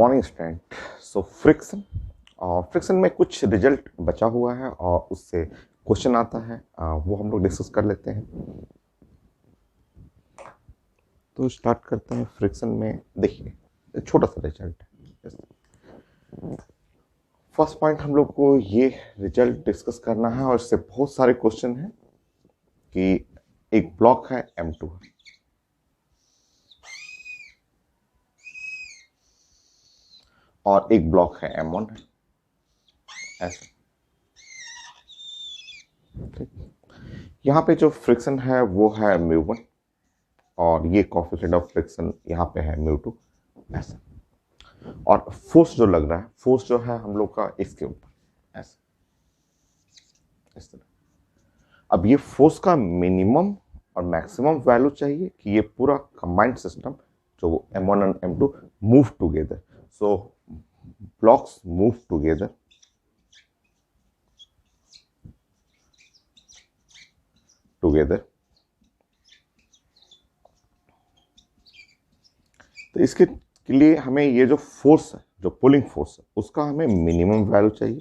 Morning student. So friction और friction में कुछ रिजल्ट बचा हुआ है और उससे क्वेश्चन आता है, वो हम लोग डिस्कस कर लेते हैं। तो स्टार्ट करते हैं। फ्रिक्शन में देखिए छोटा सा रिजल्ट है। फर्स्ट पॉइंट हम लोग को ये रिजल्ट डिस्कस करना है और इससे बहुत सारे क्वेश्चन हैं कि एक ब्लॉक है M2 है और एक ब्लॉक है M1 है, ऐसे। ठीक, यहाँ पे जो फ्रिक्शन है वो है μ1 और ये कोफिशिएंट ऑफ फ्रिक्शन यहाँ पे है μ2, ऐसे। और फोर्स जो लग रहा है, फोर्स जो है हम लोग का इसके ऊपर, ऐसे, इस तरह। अब ये फोर्स का मिनिमम और मैक्सिमम वैल्यू चाहिए कि ये पूरा कंबाइंड सिस्टम जो M1 and M2 move together. So blocks move together तो इसके लिए हमें ये जो फोर्स है, जो पुलिंग फोर्स है, उसका हमें मिनिमम वैल्यू चाहिए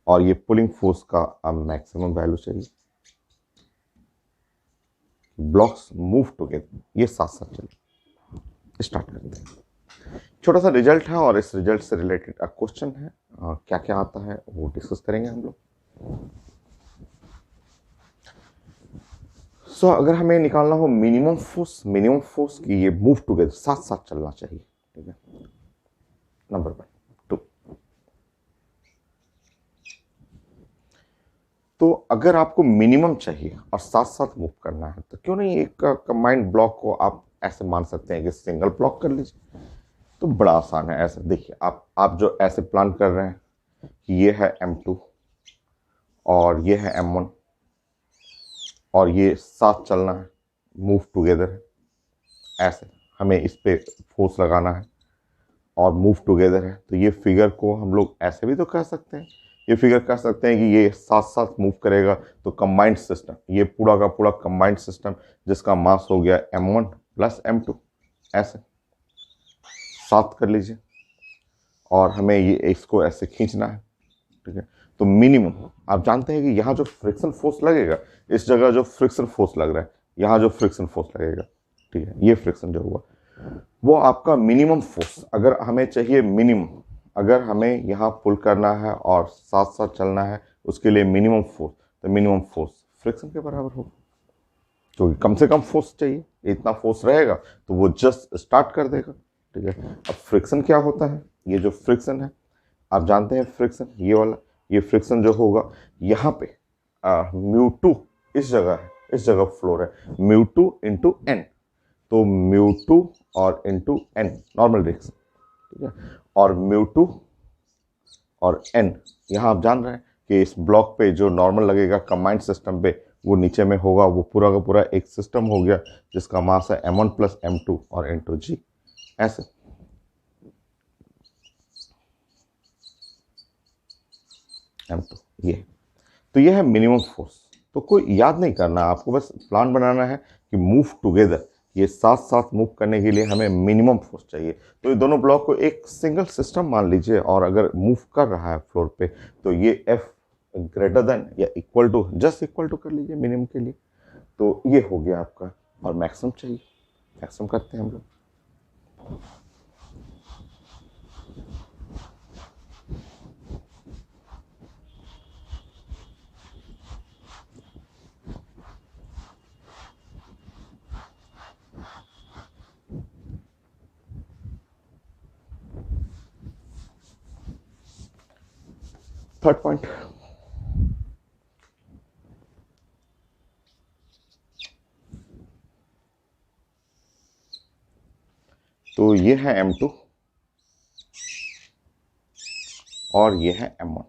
और ये पुलिंग फोर्स का मैक्सिमम वैल्यू चाहिए। ब्लॉक्स मूव टुगेदर, ये साथ साथ चले। स्टार्ट करते हैं। छोटा सा रिजल्ट है और इस रिजल्ट से रिलेटेड क्वेश्चन है, क्या क्या आता है वो डिस्कस करेंगे हम लोग। सो अगर हमें निकालना हो मिनिमम फोर्स की ये मूव टुगेदर साथ साथ चलना चाहिए, ठीक है। नंबर 1 2। तो अगर आपको मिनिमम चाहिए और साथ साथ मूव करना है तो क्यों नहीं एक कंबाइंड ब्लॉक को आप ऐसे मान सकते हैं कि सिंगल ब्लॉक कर लीजिए। तो बड़ा आसान है। ऐसे देखिए, आप जो ऐसे प्लान कर रहे हैं कि ये है M2 और ये है M1 और ये साथ चलना है, मूव टुगेदर है, ऐसे हमें इस पे फोर्स लगाना है और मूव टुगेदर है। तो ये फिगर को हम लोग ऐसे भी तो कह सकते हैं, ये फिगर कह सकते हैं कि ये साथ साथ मूव करेगा। तो कंबाइंड सिस्टम, ये पूरा का पूरा कंबाइंड सिस्टम जिसका मास हो गया M1 प्लस M2, ऐसे साथ कर लीजिए और हमें ये इसको ऐसे खींचना है, ठीक है। तो मिनिमम आप जानते हैं कि यहाँ जो फ्रिक्शन फोर्स लगेगा, इस जगह जो फ्रिक्शन फोर्स लग रहा है, यहाँ जो फ्रिक्शन फोर्स लगेगा, ठीक है, ये फ्रिक्शन जो हुआ वो आपका मिनिमम फोर्स। अगर हमें चाहिए मिनिमम, अगर हमें यहाँ पुल करना है और साथ साथ चलना है, उसके लिए मिनिमम फोर्स, तो मिनिमम फोर्स फ्रिक्शन के बराबर होगा, क्योंकि कम से कम फोर्स चाहिए। इतना फोर्स रहेगा तो वो जस्ट स्टार्ट कर देगा, ठीक है। अब फ्रिक्शन क्या होता है, ये जो फ्रिक्शन है आप जानते हैं, फ्रिक्शन ये वाला, ये फ्रिक्शन जो होगा यहाँ पे μ2 इस जगह है, इस जगह फ्लोर है, μ2 इंटू एन। तो μ2 और इंटू एन नॉर्मल रिएक्शन, ठीक है। और μ2 और n यहाँ आप जान रहे हैं कि इस ब्लॉक पे जो नॉर्मल लगेगा कंबाइंड सिस्टम पे, वो नीचे में होगा। वो पूरा का पूरा एक सिस्टम हो गया जिसका मास है M1 प्लस M2 और इंटू जी, ऐसे। M2 ये, तो ये है मिनिमम फोर्स। तो कोई याद नहीं करना, आपको बस प्लान बनाना है कि मूव टुगेदर, ये साथ साथ मूव करने के लिए हमें मिनिमम फोर्स चाहिए। तो ये दोनों ब्लॉक को एक सिंगल सिस्टम मान लीजिए और अगर मूव कर रहा है फ्लोर पे तो ये F ग्रेटर देन या equal to, just equal to कर लीजिए मिनिमम के लिए। तो ये हो गया आपका। और मैक्सिमम चाहिए, मैक्सिमम करते हैं हम लोग। थर्ड पॉइंट, तो ये है M2 और ये है M1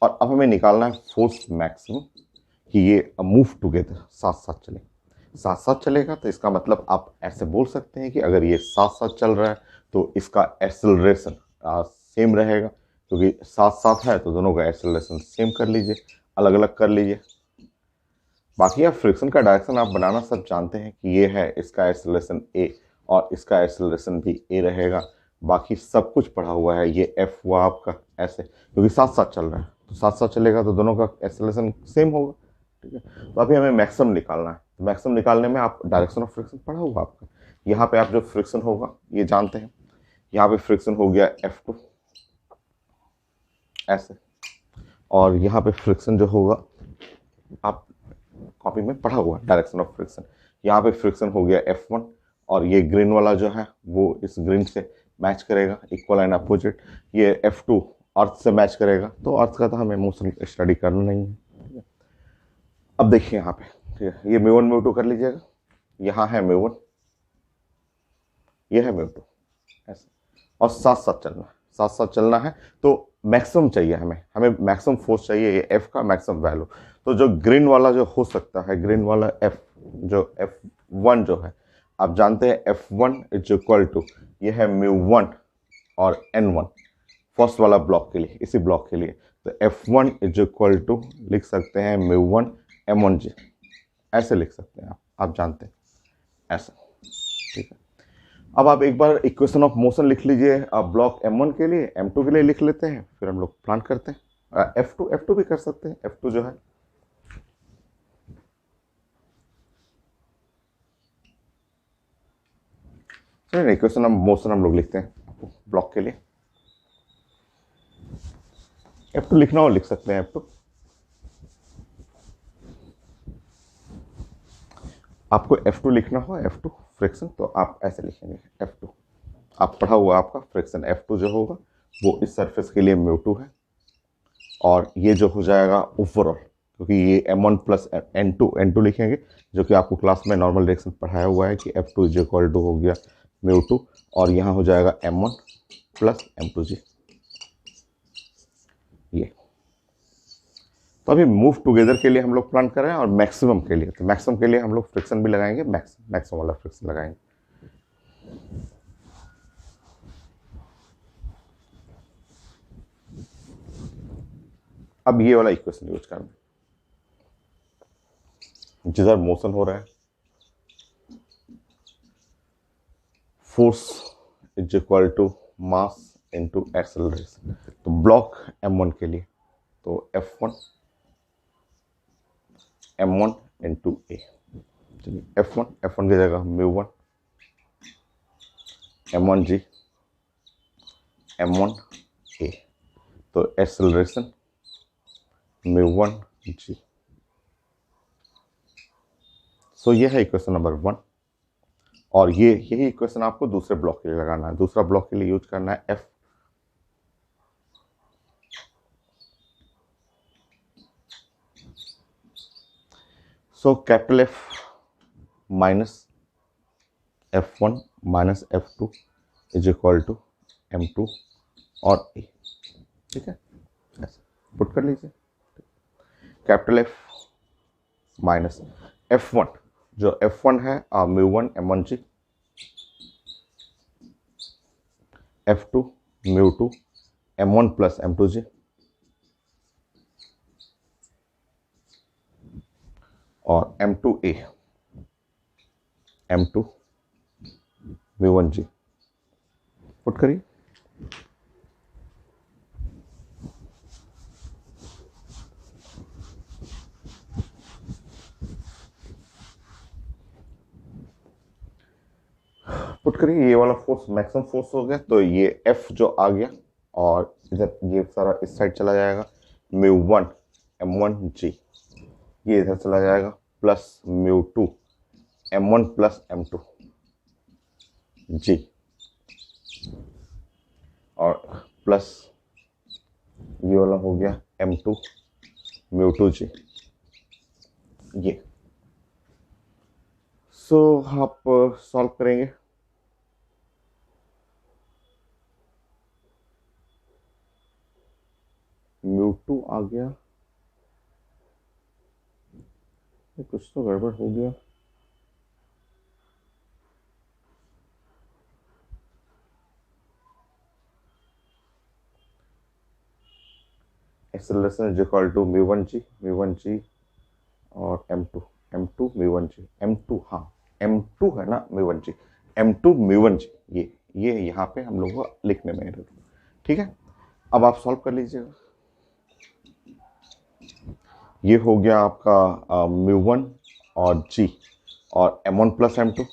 और अब हमें निकालना है फोर्स मैक्सिमम कि ये मूव टुगेदर साथ साथ चले। साथ साथ चलेगा तो इसका मतलब आप ऐसे बोल सकते हैं कि अगर ये साथ साथ चल रहा है तो इसका एक्सेलरेशन सेम रहेगा, क्योंकि साथ साथ है तो दोनों का एक्सेलरेशन सेम कर लीजिए, अलग अलग कर लीजिए। बाकी आप फ्रिक्शन का डायरेक्शन आप बनाना सब जानते हैं कि ये है, इसका एक्सेलरेशन ए और इसका एक्सेलरेशन भी ए रहेगा। बाकी सब कुछ पढ़ा हुआ है। ये एफ हुआ आपका ऐसे, क्योंकि साथ साथ चल रहा है, तो साथ साथ चलेगा तो दोनों का एक्सेलरेशन सेम होगा। ठीक है, तो अभी हमें मैक्सिमम निकालना है। तो मैक्सिमम निकालने में आप डायरेक्शन ऑफ फ्रिक्शन पढ़ा हुआ आपका। यहाँ पे आप जो फ्रिक्शन होगा ये जानते हैं। यहाँ पे फ्रिक्शन हो गया F2 ऐसे, और यहाँ पे फ्रिक्शन जो होगा आप कॉपी में पढ़ा हुआ डायरेक्शन ऑफ फ्रिक्शन। यहाँ पे फ्रिक्शन हो गया F1, और ये ग्रीन वाला जो है वो इस ग्रीन से मैच करेगा, इक्वल एंड अपोजिट। ये F2 अर्थ से मैच करेगा, तो अर्थ का तो हमें मोशन स्टडी करना नहीं है। ठीक है, अब देखिए यहाँ पे, ठीक है, ये म्यू1 म्यू2 कर लीजिएगा। यहाँ है म्यू1, ये है म्यू2 ऐसे, और साथ साथ चलना है, साथ साथ चलना है। तो मैक्सिमम चाहिए हमें, हमें मैक्सिमम फोर्स चाहिए, ये एफ का मैक्सिमम वैल्यू। तो जो ग्रीन वाला जो हो सकता है, ग्रीन वाला एफ, जो F1 जो है, आप जानते हैं F1 इज इक्वल टू, ये है म्यू1 और N1 फर्स्ट वाला ब्लॉक के लिए, इसी ब्लॉक के लिए। तो F1 इज इक्वल टू लिख सकते हैं म्यू1 M1G, ऐसे लिख सकते हैं आप जानते हैं ऐसा। ठीक है, अब आप एक बार इक्वेशन ऑफ मोशन लिख लीजिए। आप ब्लॉक M1 के लिए, M2 के लिए लिख लेते हैं, फिर हम लोग प्लान करते हैं। F2 भी कर सकते हैं, F2 जो है, चलिए इक्वेशन ऑफ मोशन हम लोग लिखते हैं ब्लॉक के लिए। F2 लिखना हो लिख सकते हैं F2। आपको F2 लिखना हो, F2 फ्रिक्शन, तो आप ऐसे लिखेंगे F2। आप पढ़ा हुआ आपका फ्रिक्शन F2 जो होगा वो इस सरफेस के लिए म्यू2 है, और ये जो हो जाएगा ओवरऑल, क्योंकि ये M1 प्लस N2 लिखेंगे, जो कि आपको क्लास में नॉर्मल डायरेक्शन पढ़ाया हुआ है कि F2 इज इक्वल टू हो गया म्यू2, और यहाँ हो जाएगा M1 प्लस M2G। ये तो अभी मूव टुगेदर के लिए हम लोग प्लान कर रहे हैं, और मैक्सिमम के लिए, तो मैक्सिमम के लिए हम लोग फ्रिक्शन भी लगाएंगे, मैक्सिमम वाला फ्रिक्शन लगाएंगे। अब ये वाला इक्वेशन यूज करना, जिधर मोशन हो रहा है, force is equal to mass into acceleration. तो ब्लॉक M1 के लिए, तो M1 इंटू ए। चलिए F1 की जगह म्यू1 M1G M1 ए, तो एक्सेलरेशन म्यू1G। सो ये है इक्वेशन नंबर 1, और ये यही इक्वेशन आपको दूसरे ब्लॉक के लिए लगाना है। दूसरा ब्लॉक के लिए यूज करना है F। So capital F minus F1 minus F2 is equal to M2 और A। ठीक है, ऐसे पुट कर लीजिए। कैपिटल F माइनस F1, जो F1 है म्यू1 M1G, F2 म्यू2 M1 plus M2G, और M2A M2 म्यू1G। पुट करिए। पुट करिए, ये वाला फोर्स मैक्सिमम फोर्स हो गया, तो ये F जो आ गया, और इधर ये सारा इस साइड चला जाएगा, म्यू1 M1G, ये इधर चला जाएगा, प्लस म्यू2 M1 प्लस M2G, और प्लस ये वाला हो गया M2 म्यू2G। ये सो आप सॉल्व करेंगे। म्यू2 आ गया, कुछ तो गड़बड़ हो गया। एक्सेलरेशन इज इक्वल टू म्यू1G और M2 म्यू वन जी, M2, हाँ M2 है ना म्यू वन जी, M2 म्यू वन जी, ये यहाँ पे हम लोग को लिखने में एरर। ठीक है, अब आप सॉल्व कर लीजिएगा। ये हो गया आपका म्यू वन और जी और M1 प्लस M2,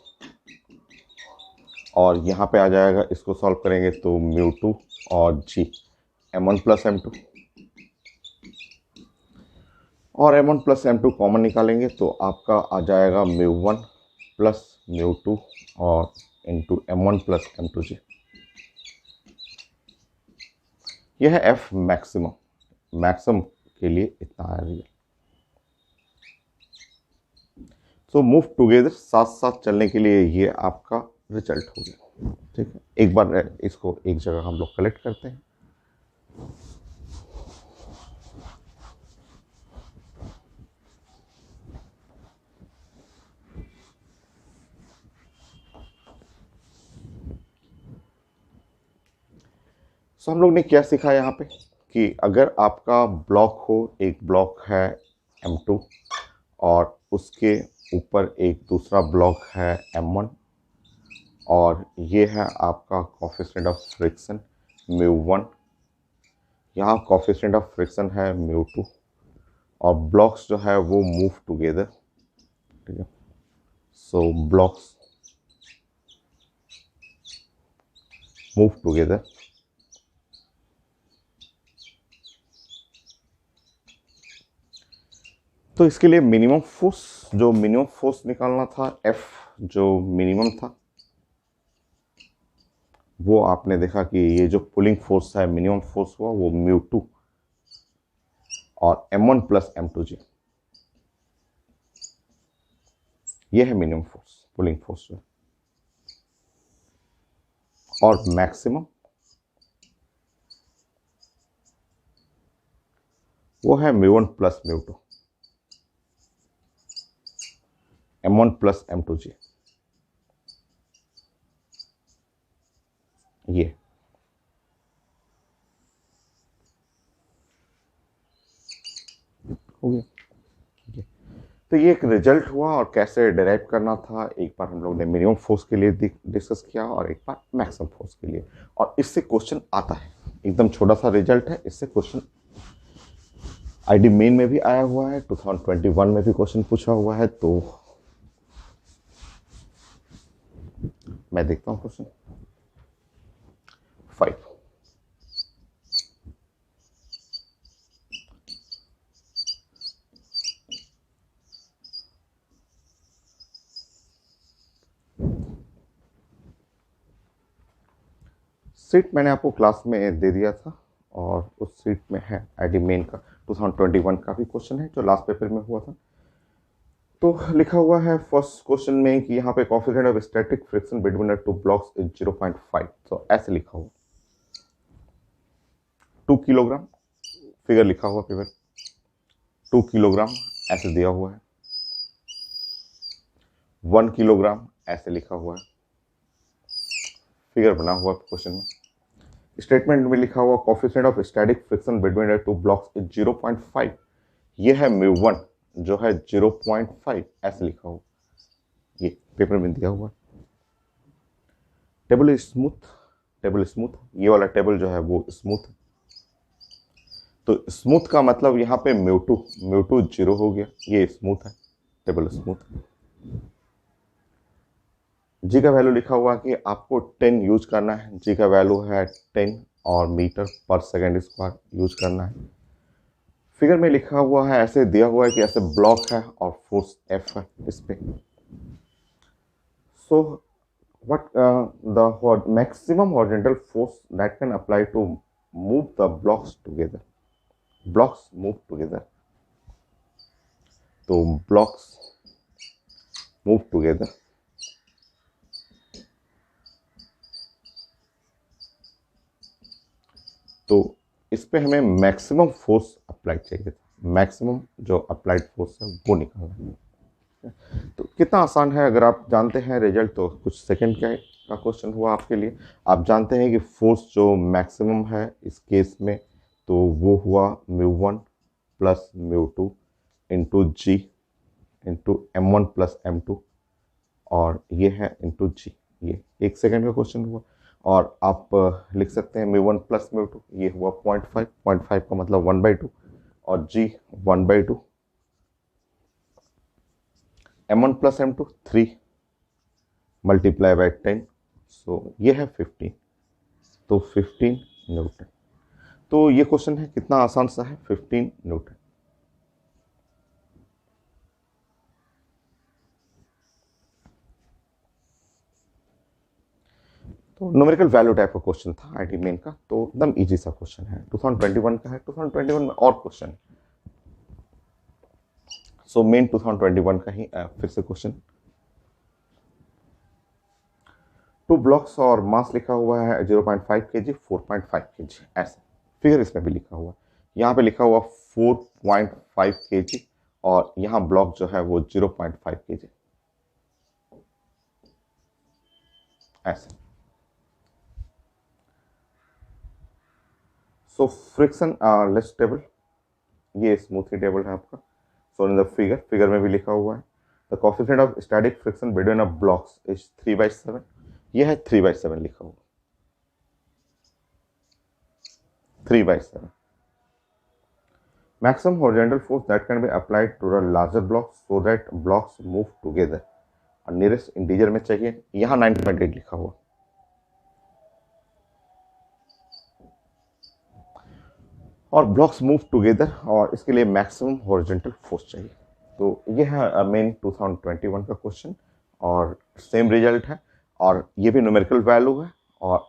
और यहाँ पे आ जाएगा, इसको सॉल्व करेंगे तो म्यू टू और जी M1 प्लस M2, और M1 प्लस M2 कॉमन निकालेंगे तो आपका आ जाएगा mu one plus mu to और इंटू M1 प्लस M2 जी। यह है F मैक्सिमम, मैक्सिमम के लिए इतना आ रही है। तो मूव टुगेदर, साथ साथ चलने के लिए ये आपका रिजल्ट हो गया। ठीक है, एक बार इसको एक जगह हम लोग कलेक्ट करते हैं। सो हम लोग ने क्या सीखा यहाँ पे कि अगर आपका ब्लॉक हो, एक ब्लॉक है M2 और उसके ऊपर एक दूसरा ब्लॉक है M1, और ये है आपका coefficient of friction mu one, यहाँ कोफिशिएंट ऑफ फ्रिक्शन है म्यू टू, और ब्लॉक्स जो है वो मूव टुगेदर। ठीक है, सो ब्लॉक्स मूव टुगेदर। तो इसके लिए मिनिमम फोर्स, जो मिनिमम फोर्स निकालना था, F जो मिनिमम था, वो आपने देखा कि ये जो पुलिंग फोर्स है, मिनिमम फोर्स हुआ वो म्यू टू और M1 प्लस M2 जी, ये है मिनिमम फोर्स, पुलिंग फोर्स जो है। और मैक्सिमम वो है mu one plus mu to, M1 plus M2 जी, ये हो गया। ठीक है, तो ये एक रिजल्ट हुआ, और कैसे डिराइव करना था, एक बार हम लोग ने मिनिमम फोर्स के लिए डिस्कस किया और एक बार मैक्सिमम फोर्स के लिए, और इससे क्वेश्चन आता है। एकदम छोटा सा रिजल्ट है, इससे क्वेश्चन आईडी मेन में भी आया हुआ है, 2021 में भी क्वेश्चन पूछा हुआ है। तो मैं देखता हूँ क्वेश्चन 5। सीट मैंने आपको क्लास में दे दिया था, और उस सीट में है आईडी मेन का 2021 का भी क्वेश्चन है जो लास्ट पेपर में हुआ था। तो लिखा हुआ है फर्स्ट क्वेश्चन में कि यहाँ पे coefficient of static friction between the two blocks is 0.5। तो ऐसे लिखा हुआ 2 किलोग्राम, फिगर लिखा हुआ पेपर 2 किलोग्राम ऐसे दिया हुआ है, 1 किलोग्राम ऐसे लिखा हुआ है, फिगर बना हुआ क्वेश्चन में। स्टेटमेंट में लिखा हुआ coefficient of static friction between the two blocks is 0.5, ये है म्यू वन जो है 0.5 ऐसे लिखा हुआ, ये पेपर में दिया हुआ। टेबल स्मूथ, टेबल स्मूथ, ये वाला टेबल जो है वो स्मूथ है। तो स्मूथ का मतलब यहाँ पे म्यू टू 0 हो गया, ये स्मूथ है, टेबल स्मूथ। जी का वैल्यू लिखा हुआ कि आपको 10 यूज करना है, जी का वैल्यू है 10 और मीटर पर सेकेंड स्क्वायर यूज करना है। फिगर में लिखा हुआ है, ऐसे दिया हुआ है कि ऐसे ब्लॉक है और फोर्स F है इस पे। सो what the maximum horizontal force that can apply to move the blocks together, blocks move together, तो blocks move together, तो इस पे हमें मैक्सिमम फोर्स अप्लाई चाहिए था, मैक्सिमम जो अप्लाइड फोर्स है वो निकालना है। तो कितना आसान है, अगर आप जानते हैं रिजल्ट तो कुछ सेकंड का क्वेश्चन हुआ आपके लिए। आप जानते हैं कि फोर्स जो मैक्सिमम है इस केस में, तो वो हुआ mu one plus mu two into g into M1 plus M2 और ये है इंटू जी। ये 1 सेकेंड का क्वेश्चन हुआ। और आप लिख सकते हैं μ1 प्लस μ2, ये हुआ 0.5, 0.5 का मतलब 1/2 और जी 1/2। M1 plus M2 3 multiply by 10, सो ये है 15, तो 15 न्यूटन। तो ये क्वेश्चन है कितना आसान सा है, 15 न्यूटन। तो न्यूमेरिकल वैल्यू टाइप का क्वेश्चन था आईटी मेन का, तो एकदम इजी सा क्वेश्चन है, 2021 का है। 2021 में और क्वेश्चन, सो मेन 2021 का ही फिर से क्वेश्चन। 2 ब्लॉक्स और मास लिखा हुआ है 0.5 kg, 4.5 kg, ऐसे फिगर इसमें भी लिखा हुआ है। यहाँ पे लिखा हुआ 4.5 kg और यहाँ ब्लॉक जो है वो 0.5 kg, ऐसे। सो फ्रिक्शन लेस टेबल, ये स्मूथी टेबल है आपका। सो इन द फिगर में भी लिखा हुआ है the coefficient of static friction between a blocks is 3/7। ये है 3/7 लिखा हुआ, 3/7। Maximum horizontal force that can be applied to the larger blocks so that blocks move together। और नियरेस्ट इंटीजर में चाहिए, यहाँ 9.8 लिखा हुआ। और ब्लॉक्स मूव टुगेदर और इसके लिए मैक्सिमम हॉरिजॉन्टल फोर्स चाहिए। तो ये है मेन 2021 का क्वेश्चन और सेम रिजल्ट है और ये भी न्यूमेरिकल वैल्यू है और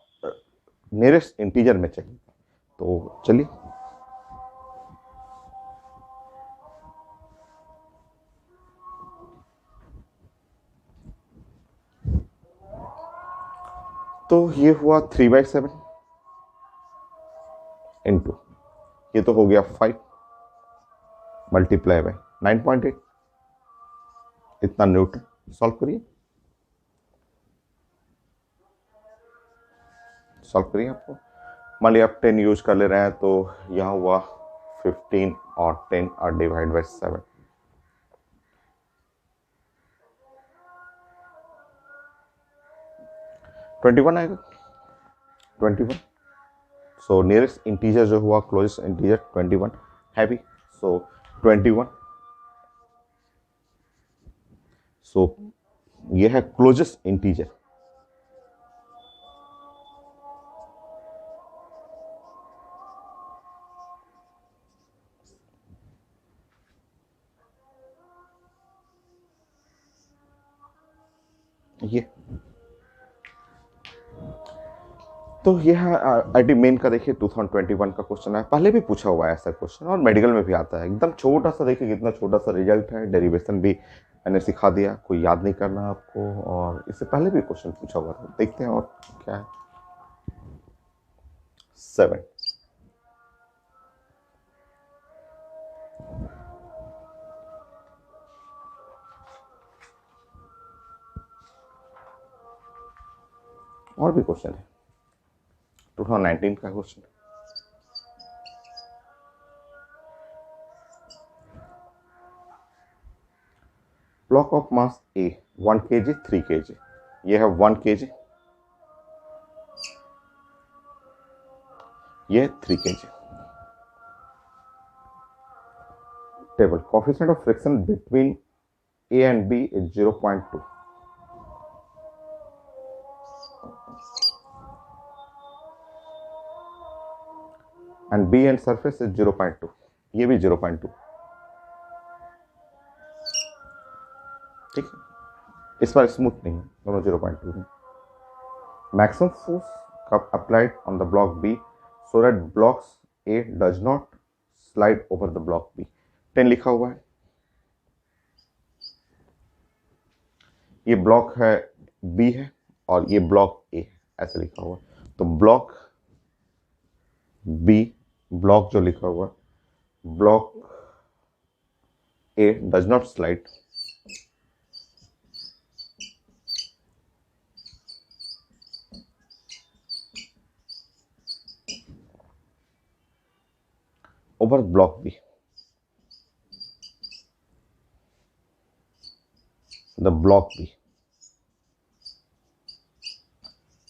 नियरेस्ट इंटीजर में चाहिए। तो चलिए, तो ये हुआ 3/7 इंटू, ये तो हो गया 5 मल्टीप्लाई बाय 9.8, इतना न्यूटन। सॉल्व करिए, सॉल्व करिए। आपको मान लिया आप 10 यूज कर ले रहे हैं, तो यहाँ हुआ 15 और 10 और डिवाइड बाय 7, 21 आएगा, 21। सो नियरेस्ट इंटीजर जो हुआ, क्लोजेस्ट इंटीजर 21 है भी, सो 21। सो ये है क्लोजेस्ट इंटीजर। ये तो ये है आईटी मेन का। देखिए 2021 का क्वेश्चन है, पहले भी पूछा हुआ है ऐसा क्वेश्चन और मेडिकल में भी आता है। एकदम छोटा सा, देखिए कितना छोटा सा रिजल्ट है। डेरिवेशन भी मैंने सिखा दिया, कोई याद नहीं करना आपको। और इससे पहले भी क्वेश्चन पूछा हुआ था, देखते हैं और क्या है। 7, और भी क्वेश्चन है। 2019 का question, block of mass A 1 kg 3 kg, ये है 1 kg, ये 3 kg। Table coefficient of friction between A and B is 0.2 and B and surface is 0.2, ये भी 0.2। ठीक है, इस बार स्मूथ नहीं है, दोनों 0.2 है। Maximum force applied on the block B so that blocks A does not slide over the block B, 10 लिखा हुआ है। ये ब्लॉक है बी है और ये ब्लॉक ए है, ऐसे लिखा हुआ। तो ब्लॉक बी, ब्लॉक जो लिखा हुआ, block A does not slide over block B. The block B,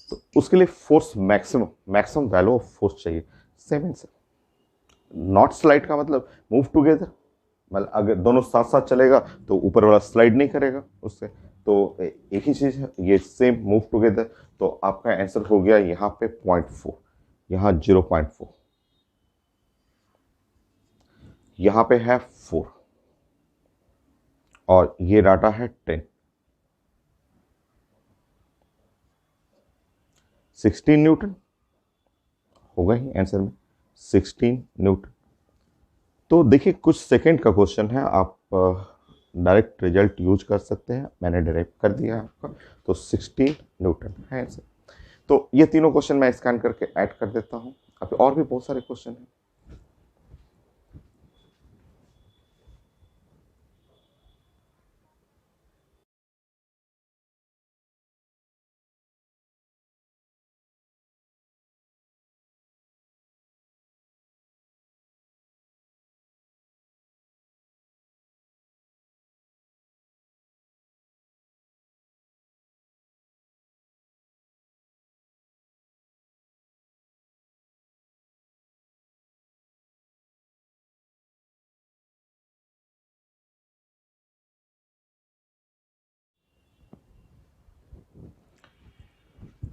तो उसके लिए force maximum maximum value of force चाहिए। Same answer. नॉट स्लाइड का मतलब मूव टुगेदर, मतलब अगर दोनों साथ साथ चलेगा तो ऊपर वाला स्लाइड नहीं करेगा उससे, तो एक ही चीज है, ये सेम मूव टुगेदर। तो आपका आंसर हो गया यहाँ पे 0.4, यहाँ 0.4, यहाँ पे है 4 और ये डाटा है 10। 16 न्यूटन होगा ही आंसर में, 16 न्यूटन। तो देखिए कुछ सेकंड का क्वेश्चन है, आप डायरेक्ट रिजल्ट यूज कर सकते हैं, मैंने डायरेक्ट कर दिया है आपका। तो 16 न्यूटन है आंसर। तो ये तीनों क्वेश्चन मैं स्कैन करके ऐड कर देता हूँ। अभी और भी बहुत सारे क्वेश्चन हैं।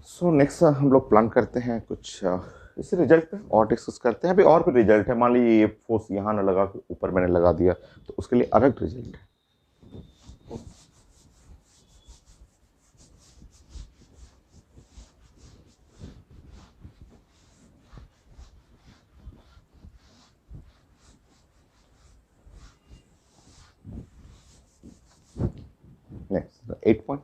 सो नेक्स्ट हम लोग प्लान करते हैं कुछ इस रिजल्ट पे और डिस्कस करते हैं। अभी और भी रिजल्ट है, मान लीजिए ये फोर्स यहाँ ना लगा के ऊपर मैंने लगा दिया, तो उसके लिए अलग रिजल्ट है। Next 8 point.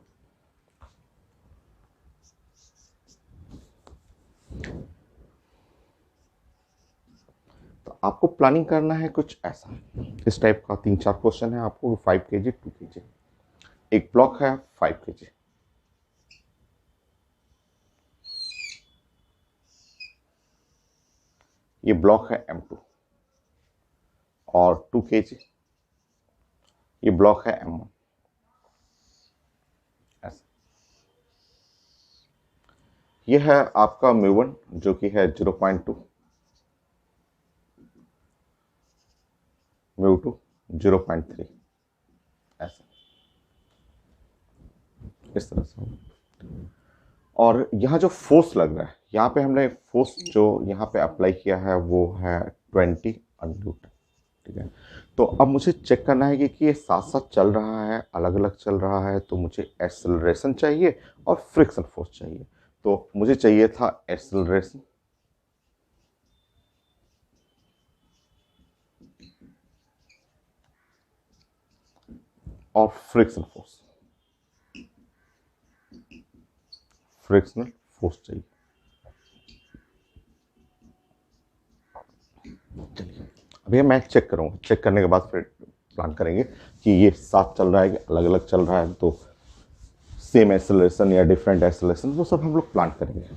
तो आपको प्लानिंग करना है कुछ ऐसा, इस टाइप का 3-4 क्वेश्चन है आपको, 5 kg 2 kg। एक ब्लॉक है 5 kg, ये ब्लॉक है M2, और 2 kg ये ब्लॉक है M1। ऐसा ये है आपका म्यू1 जो कि है 0.2, म्यू2 0.3। ऐसा इस तरह से। और यहाँ जो फोर्स लग रहा है, यहाँ पे हमने फोर्स जो यहाँ पे अप्लाई किया है वो है 20 न्यूटन। ठीक है, तो अब मुझे चेक करना है कि ये साथ साथ चल रहा है, अलग अलग चल रहा है, तो मुझे एक्सेलरेशन चाहिए और फ्रिक्शन फोर्स चाहिए। तो मुझे चाहिए था एक्सेलरेशन और फ्रिक्शन फोर्स, फ्रिक्शनल फोर्स चाहिए। चलिए अभी मैं चेक करूँगा, चेक करने के बाद फिर प्लान करेंगे कि ये साथ चल रहा है कि अलग अलग चल रहा है, तो सेम एक्सेलरेशन या डिफरेंट एक्सेलरेशन, वो सब हम लोग प्लान करेंगे।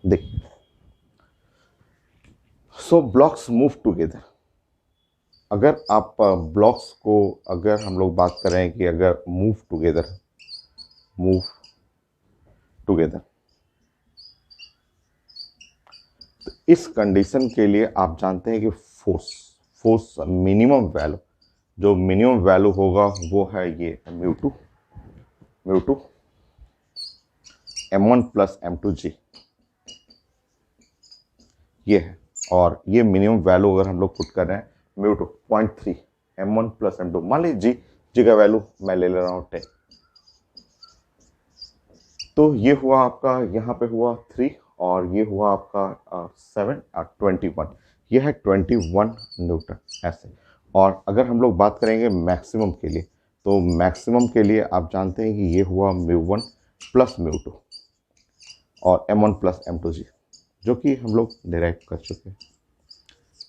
देखिए, सो ब्लॉक्स मूव टुगेदर। अगर आप ब्लॉक्स को, अगर हम लोग बात करें कि अगर मूव टुगेदर, मूव टुगेदर, तो इस कंडीशन के लिए आप जानते हैं कि फोर्स, फोर्स मिनिमम वैल्यू, जो मिनिमम वैल्यू होगा वो है ये म्यू2, म्यू2 M1 प्लस M2G, ये है। और ये मिनिमम वैल्यू अगर हम लोग पुट कर रहे हैं म्यू2 0.3, M1 प्लस M2, मान लीजिए जी का वैल्यू मैं ले रहा हूँ 10, तो ये हुआ आपका, यहाँ पे हुआ 3 और ये हुआ आपका 7 और 21, ये है 21 न्यूटन ऐसे। और अगर हम लोग बात करेंगे मैक्सिमम के लिए, तो मैक्सिमम के लिए आप जानते हैं कि ये हुआ म्यू1 प्लस म्यू2 और M1 प्लस M2G, जो कि हम लोग डिराइव कर चुके हैं।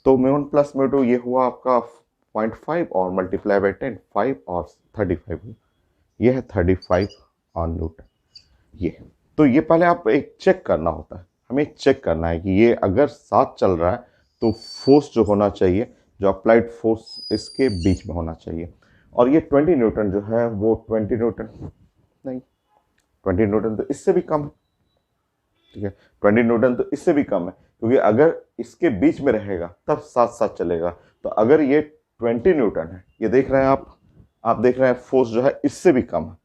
तो म्यू1 प्लस म्यू2 ये हुआ आपका 0.5 और मल्टीप्लाई बाय 10, 5 और 35, ये है 35 ऑन न्यूटन। ये तो ये पहले आप एक चेक करना होता है, हमें चेक करना है कि ये अगर साथ चल रहा है तो फोर्स जो होना चाहिए, जो अप्लाइड फोर्स इसके बीच में होना चाहिए। और ये 20 न्यूटन जो है वो 20 न्यूटन नहीं, 20 न्यूटन तो इससे भी कम है, ठीक है, 20 न्यूटन तो इससे भी कम है, क्योंकि अगर इसके बीच में रहेगा तब साथ साथ चलेगा। तो अगर ये 20 न्यूटन है, ये देख रहे हैं आप देख रहे हैं फोर्स जो है इससे भी कम है।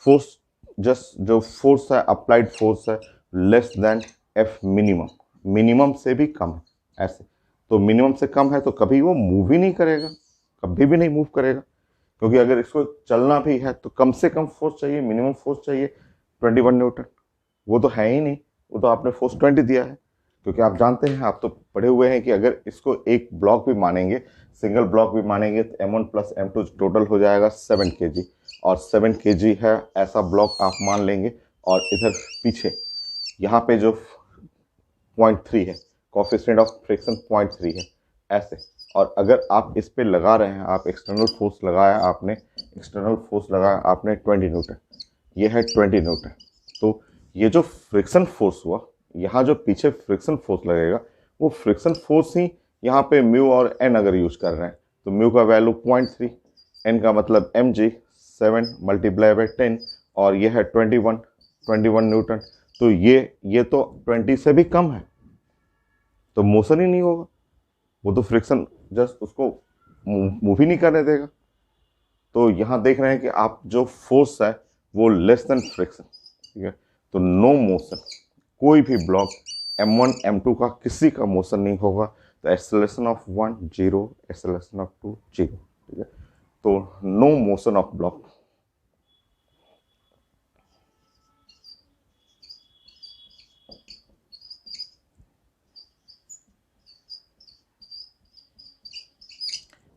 फोर्स जस्ट जो फोर्स है, अप्लाइड फोर्स है, less than F minimum, minimum से भी कम है ऐसे। तो मिनिमम से कम है तो कभी वो मूव ही नहीं करेगा, कभी भी नहीं मूव करेगा, क्योंकि अगर इसको चलना भी है तो कम से कम फोर्स चाहिए, मिनिमम फोर्स चाहिए 21 न्यूटन। वो तो है ही नहीं, वो तो आपने फोर्स 20 दिया है, क्योंकि आप जानते हैं, आप तो पढ़े हुए हैं कि अगर इसको एक ब्लॉक भी मानेंगे, सिंगल ब्लॉक भी मानेंगे, तो M1 प्लस M2 टोटल हो जाएगा 7 kg, और 7 kg है ऐसा ब्लॉक आप मान लेंगे। और इधर पीछे यहाँ पे जो 0.3 है, कोफिशिएंट ऑफ फ्रिक्शन 0.3 है ऐसे। और अगर आप इस पे लगा रहे हैं, आप एक्सटर्नल फोर्स लगाया आपने, एक्सटर्नल फोर्स लगाया आपने 20 न्यूटन, ये है 20 न्यूटन। तो ये जो फ्रिक्शन फोर्स हुआ, यहाँ जो पीछे फ्रिक्शन फोर्स लगेगा, वो फ्रिक्शन फोर्स ही यहाँ पे म्यू और एन अगर यूज कर रहे हैं तो म्यू का वैल्यू 0.3, एन का मतलब mg 7 मल्टीप्लाई बाय 10, और ये है 21 न्यूटन। तो ये तो 20 से भी कम है, तो मोशन ही नहीं होगा, वो तो फ्रिक्शन जस्ट उसको मूव ही नहीं करने देगा। तो यहाँ देख रहे हैं कि आप जो फोर्स है वो लेस देन फ्रिक्शन, ठीक है। तो नो मोशन, कोई भी ब्लॉक M1 M2 का किसी का मोशन नहीं होगा। तो एक्सेलरेशन ऑफ 1 0, एक्सेलरेशन ऑफ 2 0, ठीक है। तो नो मोशन ऑफ ब्लॉक।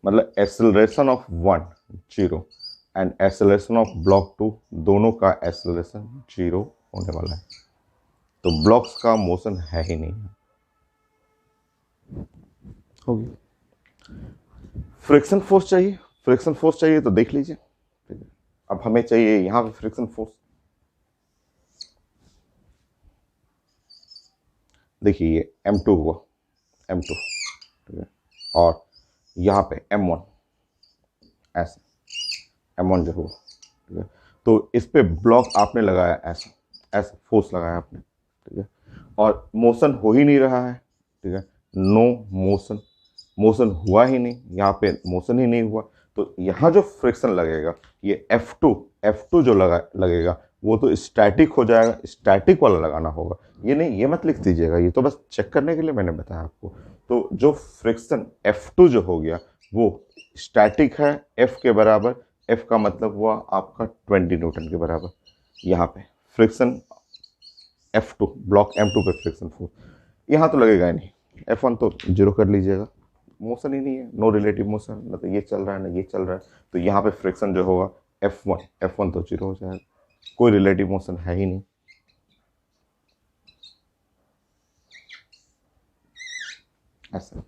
मतलब acceleration of 1 0 and acceleration of block 2, दोनों का एक्सेलरेशन 0 होने वाला है। तो ब्लॉक्स का मोशन है ही नहीं, होगी। फ्रिक्शन फोर्स चाहिए, फ्रिक्शन फोर्स चाहिए तो देख लीजिए, ठीक है। अब हमें चाहिए यहाँ पे फ्रिक्शन फोर्स। देखिए ये M2 हुआ, M2, ठीक है, और यहाँ पे M1 ऐसे, M1 जो हुआ, ठीक है। तो इस पे ब्लॉक आपने लगाया ऐसा, ऐसा फोर्स लगाया आपने, ठीक है, और मोशन हो ही नहीं रहा है, ठीक है, नो मोशन, मोशन हुआ ही नहीं, यहाँ पे मोशन ही नहीं हुआ। तो यहाँ जो फ्रिक्शन लगेगा, ये F2 जो लगेगा वो तो स्टैटिक हो जाएगा, स्टैटिक वाला लगाना होगा। ये नहीं, ये मत लिख दीजिएगा, ये तो बस चेक करने के लिए मैंने बताया आपको। तो जो फ्रिक्शन F2 जो हो गया वो स्टैटिक है, F के बराबर, F का मतलब हुआ आपका 20 न्यूटन के बराबर। यहाँ पे फ्रिक्शन F2, ब्लॉक M2 पे फ्रिक्शन फोर्स यहाँ तो लगेगा ही नहीं, F1 तो जीरो कर लीजिएगा, मोशन ही नहीं है, नो रिलेटिव मोशन, ना तो ये चल रहा है ना ये चल रहा है। तो यहाँ पे फ्रिक्शन जो होगा F1 तो जीरो हो जाएगा, कोई रिलेटिव मोशन है ही नहीं ऐसा।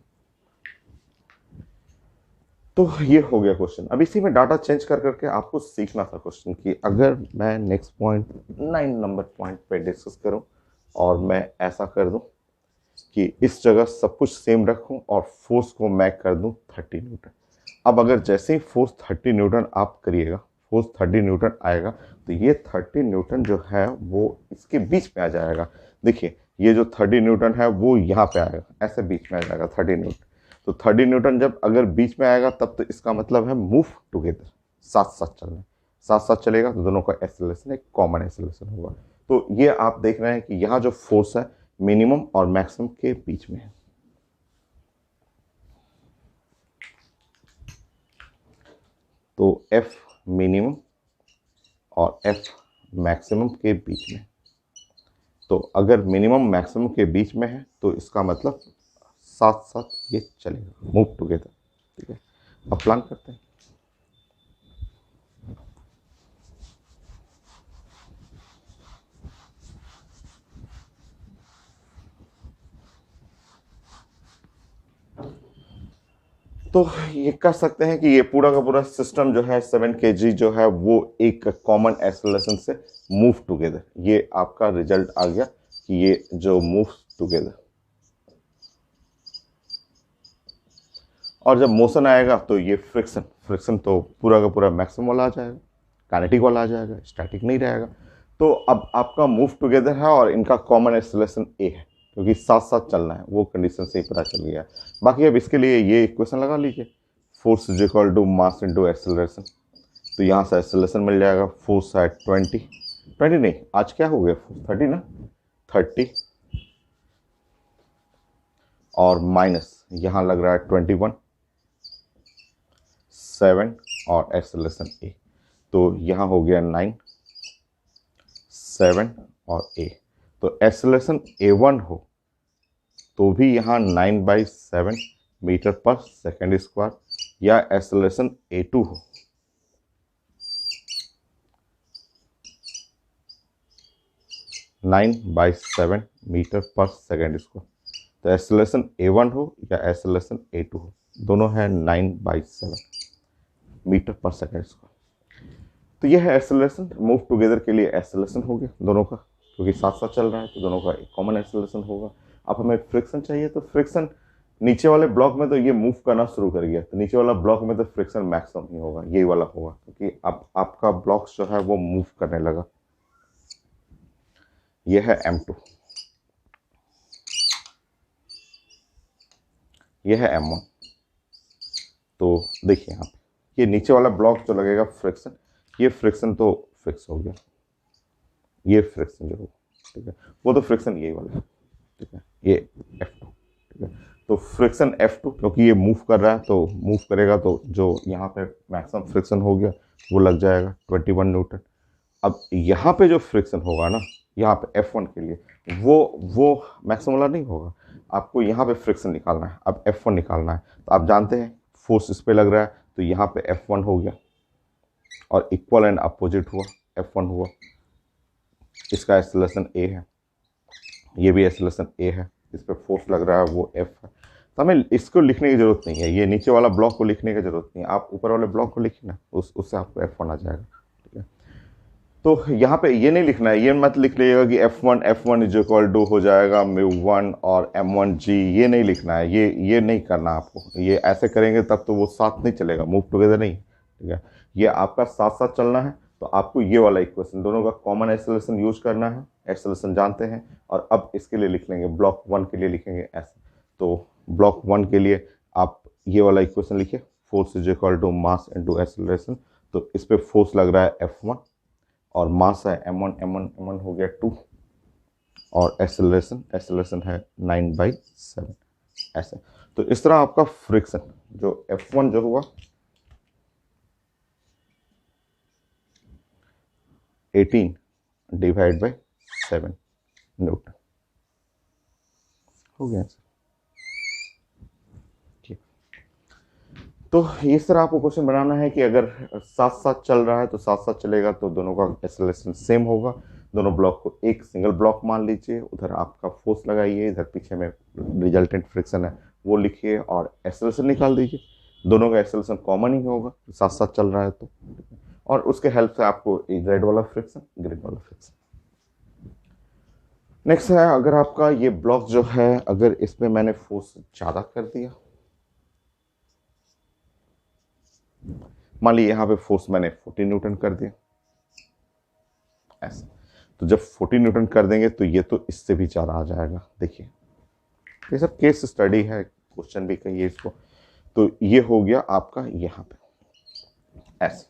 तो ये हो गया क्वेश्चन। अब इसी में डाटा चेंज कर करके आपको सीखना था क्वेश्चन कि अगर मैं नेक्स्ट पॉइंट 9 नंबर पॉइंट पे डिस्कस करूं और मैं ऐसा कर दूं कि इस जगह सब कुछ सेम रखूं और फोर्स को मैं कर दूं 30 न्यूटन। अब अगर जैसे ही फोर्स 30 न्यूटन आप करिएगा, फोर्स 30 न्यूटन आएगा, तो ये 30 न्यूटन जो है वो इसके बीच में आ जाएगा। देखिए ये जो 30 न्यूटन है वो यहाँ पे आएगा, ऐसे बीच में आ जाएगा 30 न्यूटन। तो 30 न्यूटन जब अगर बीच में आएगा तब तो इसका मतलब है मूव टुगेदर, साथ साथ चलना, साथ साथ चलेगा तो दोनों का एक्सेलरेशन एक कॉमन एक्सेलरेशन होगा। तो ये आप देख रहे हैं कि यहाँ जो फोर्स है मिनिमम और मैक्सिमम के बीच में है। तो F मिनिमम और F मैक्सिमम के बीच में। तो अगर मिनिमम मैक्सिमम के बीच में है तो इसका मतलब साथ साथ ये चलेगा, मूव टुगेदर, ठीक है। अब प्लान करते हैं। तो ये कह सकते हैं कि ये पूरा का पूरा सिस्टम जो है 7 kg जो है वो एक कॉमन एक्सेलरेशन से मूव टुगेदर, ये आपका रिजल्ट आ गया कि ये जो मूव टुगेदर। और जब मोशन आएगा तो ये फ्रिक्शन, फ्रिक्शन तो पूरा का पूरा मैक्सिमम वाला आ जाएगा, काइनेटिक वाला आ जाएगा, स्टैटिक नहीं रहेगा। तो अब आपका मूव टुगेदर है और इनका कॉमन एक्सेलरेशन ए है, क्योंकि साथ साथ चलना है, वो कंडीशन से ही पता चल गया। बाकी अब इसके लिए ये इक्वेशन लगा लीजिए, force is equal to mass into acceleration. तो यहाँ से एक्सेलरेशन मिल जाएगा, फोर्स है 20 नहीं, आज क्या हो गया, 30 ना, 30 और माइनस यहाँ लग रहा है 21, 7 और एक्सेलरेशन ए, तो यहाँ हो गया 9, 7 और ए। तो एक्सेलरेशन A1 हो तो भी यहाँ 9/7 मीटर पर सेकेंड स्क्वायर, या एक्सेलरेशन A2 हो नाइन बाई 7 मीटर पर सेकेंड स्क्वायर। तो एक्सेलरेशन A1 हो या एक्सेलरेशन A2 हो, दोनों है 9/7 मीटर पर सेकेंड स्क्वायर। तो यह है एक्सेलरेशन, मूव टुगेदर के लिए एक्सेलरेशन हो गया दोनों का, क्योंकि साथ साथ चल रहा है तो दोनों का एक कॉमन एक्सेलरेशन होगा। अब हमें फ्रिक्शन चाहिए, तो फ्रिक्शन नीचे वाले ब्लॉक में तो ये मूव करना शुरू कर गया, तो नीचे वाला ब्लॉक में तो फ्रिक्शन मैक्सिमम ही होगा, यही वाला होगा, क्योंकि अब आपका ब्लॉक जो है वो मूव करने लगा। ये है M2, ये है M1। तो देखिए यहाँ पे ये नीचे वाला ब्लॉक जो लगेगा फ्रिक्शन, ये फ्रिक्शन तो फिक्स हो गया, ये फ्रिक्शन जो होगा, ठीक है, वो तो फ्रिक्शन यही वाला है, ठीक है, ये F2, ठीक है। तो फ्रिक्शन F2, क्योंकि ये मूव कर रहा है तो मूव करेगा, तो जो यहाँ पे मैक्सिमम फ्रिक्शन हो गया वो लग जाएगा 21 न्यूटन। अब यहाँ पे जो फ्रिक्शन होगा ना, यहाँ पे F1 के लिए, वो मैक्सिमम वाला नहीं होगा, आपको यहाँ पे फ्रिक्शन निकालना है। अब F1 निकालना है, तो आप जानते हैं फोर्स इस पे लग रहा है, तो यहाँ पे F1 हो गया और इक्वल एंड अपोजिट हुआ, F1 हुआ, इसका एक्सेलरेशन A है, ये भी एक्सेलरेशन A है, इस पर फोर्स लग रहा है वो F है। तो हमें इसको लिखने की जरूरत नहीं है, ये नीचे वाला ब्लॉक को लिखने की जरूरत नहीं है, आप ऊपर वाले ब्लॉक को लिखिए ना, उससे आपको F1 आ जाएगा, ठीक है। तो यहाँ पे ये नहीं लिखना है, ये मत लिख लीजिएगा कि F1 इज इक्वल टू हो जाएगा μ1 और M1G, ये नहीं लिखना है, ये नहीं करना आपको, ये ऐसे करेंगे तब तो वो साथ नहीं चलेगा, मूव टुगेदर नहीं, ठीक है। ये आपका साथ साथ चलना है, तो आपको ये वाला इक्वेशन दोनों का कॉमन एक्सेलरेशन यूज करना है, एक्सेलरेशन जानते हैं। और अब इसके लिए लिख लेंगे, ब्लॉक 1 के लिए लिखेंगे ऐसे। तो ब्लॉक 1 के लिए आप ये वाला इक्वेशन लिखिए, force is equal to mass into acceleration. तो इस पे फोर्स लग रहा है F1 और मास है M1 हो गया 2 और एक्सेलरेशन है 9/7 ऐसे। तो इस तरह आपका फ्रिक्शन जो F1 जो हुआ 18 डिवाइड बाई 7 न्यूटन हो गया। तो इस तरह आपको क्वेश्चन बनाना है कि अगर साथ साथ चल रहा है तो साथ साथ चलेगा, तो दोनों का एक्सेलरेशन सेम होगा। दोनों ब्लॉक को एक सिंगल ब्लॉक मान लीजिए, उधर आपका फोर्स लगाइए, इधर पीछे में रिजल्टेंट फ्रिक्शन है वो लिखिए और एक्सेलरेशन निकाल दीजिए। दोनों का एक्सेलरेशन कॉमन ही होगा, साथ साथ चल रहा है तो, और उसके हेल्प से आपको रेड वाला फ्रिक्शन, ग्रीन वाला फ्रिक्शन। नेक्स्ट है, अगर आपका ये ब्लॉक जो है, अगर इसमें मैंने फोर्स ज़्यादा कर दिया, मान लीजिए यहाँ पे फोर्स मैंने 40 न्यूटन कर दिया ऐसे, तो जब 40 न्यूटन कर देंगे तो ये तो इससे भी ज़्यादा आ जाएगा। देखिए ये सब केस स्टडी है, क्वेश्चन भी कहिए इसको। तो ये हो गया आपका यहाँ पे ऐसे,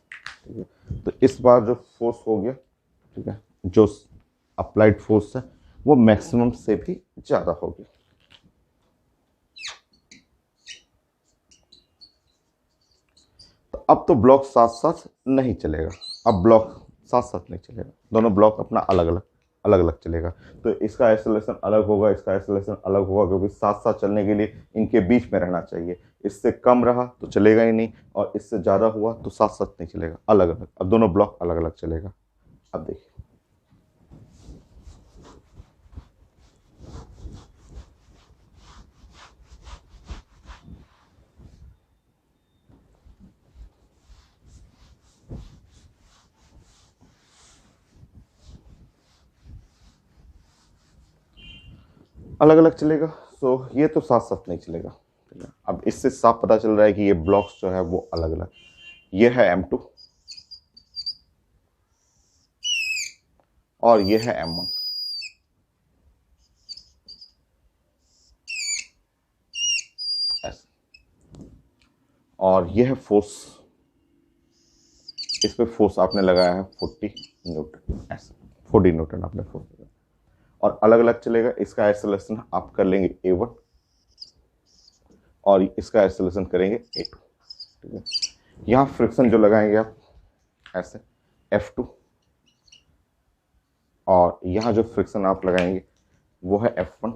ठीक है। तो इस बार जो फोर्स हो गया, ठीक है, जो अप्लाइड फोर्स है वो मैक्सिमम से भी ज़्यादा हो गया। अब तो ब्लॉक साथ साथ नहीं चलेगा, अब ब्लॉक साथ साथ नहीं चलेगा, दोनों ब्लॉक अपना अलग अलग चलेगा। तो इसका एक्सेलरेशन अलग होगा, इसका एक्सेलरेशन अलग होगा, क्योंकि साथ साथ चलने के लिए इनके बीच में रहना चाहिए। इससे कम रहा तो चलेगा ही नहीं, और इससे ज़्यादा हुआ तो साथ साथ नहीं चलेगा, अलग अलग। अब दोनों ब्लॉक अलग अलग चलेगा। अब देखिए अलग अलग चलेगा। सो ये तो साथ साथ नहीं चलेगा, ठीक है। अब इससे साफ पता चल रहा है कि ये ब्लॉक्स जो है वो अलग अलग, ये है M2 और ये है M1। ऐसे, और ये है फोर्स, इस पे फोर्स आपने लगाया है 40 न्यूटन, ऐसे 40 न्यूटन आपने फोर्स लगाया। और अलग अलग चलेगा। इसका एक्सेलरेशन आप कर लेंगे A1 और इसका एक्सेलरेशन करेंगे A2, ठीक है। यहाँ फ्रिक्शन जो लगाएंगे आप ऐसे F2, और यहाँ जो फ्रिक्शन आप लगाएंगे वो है F1,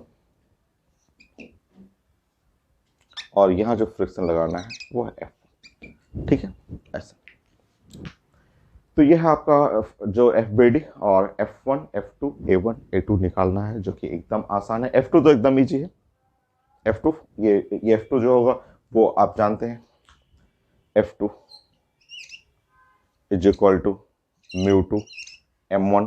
और यहाँ जो फ्रिक्शन लगाना है वो है F1, ठीक है। ऐसे तो ये है आपका जो FBD, और F1 F2 A1 A2 निकालना है, जो कि एकदम आसान है। F2 तो एकदम ईजी है। F2 ये F2 जो होगा वो आप जानते हैं, F2 is equal to μ2 M1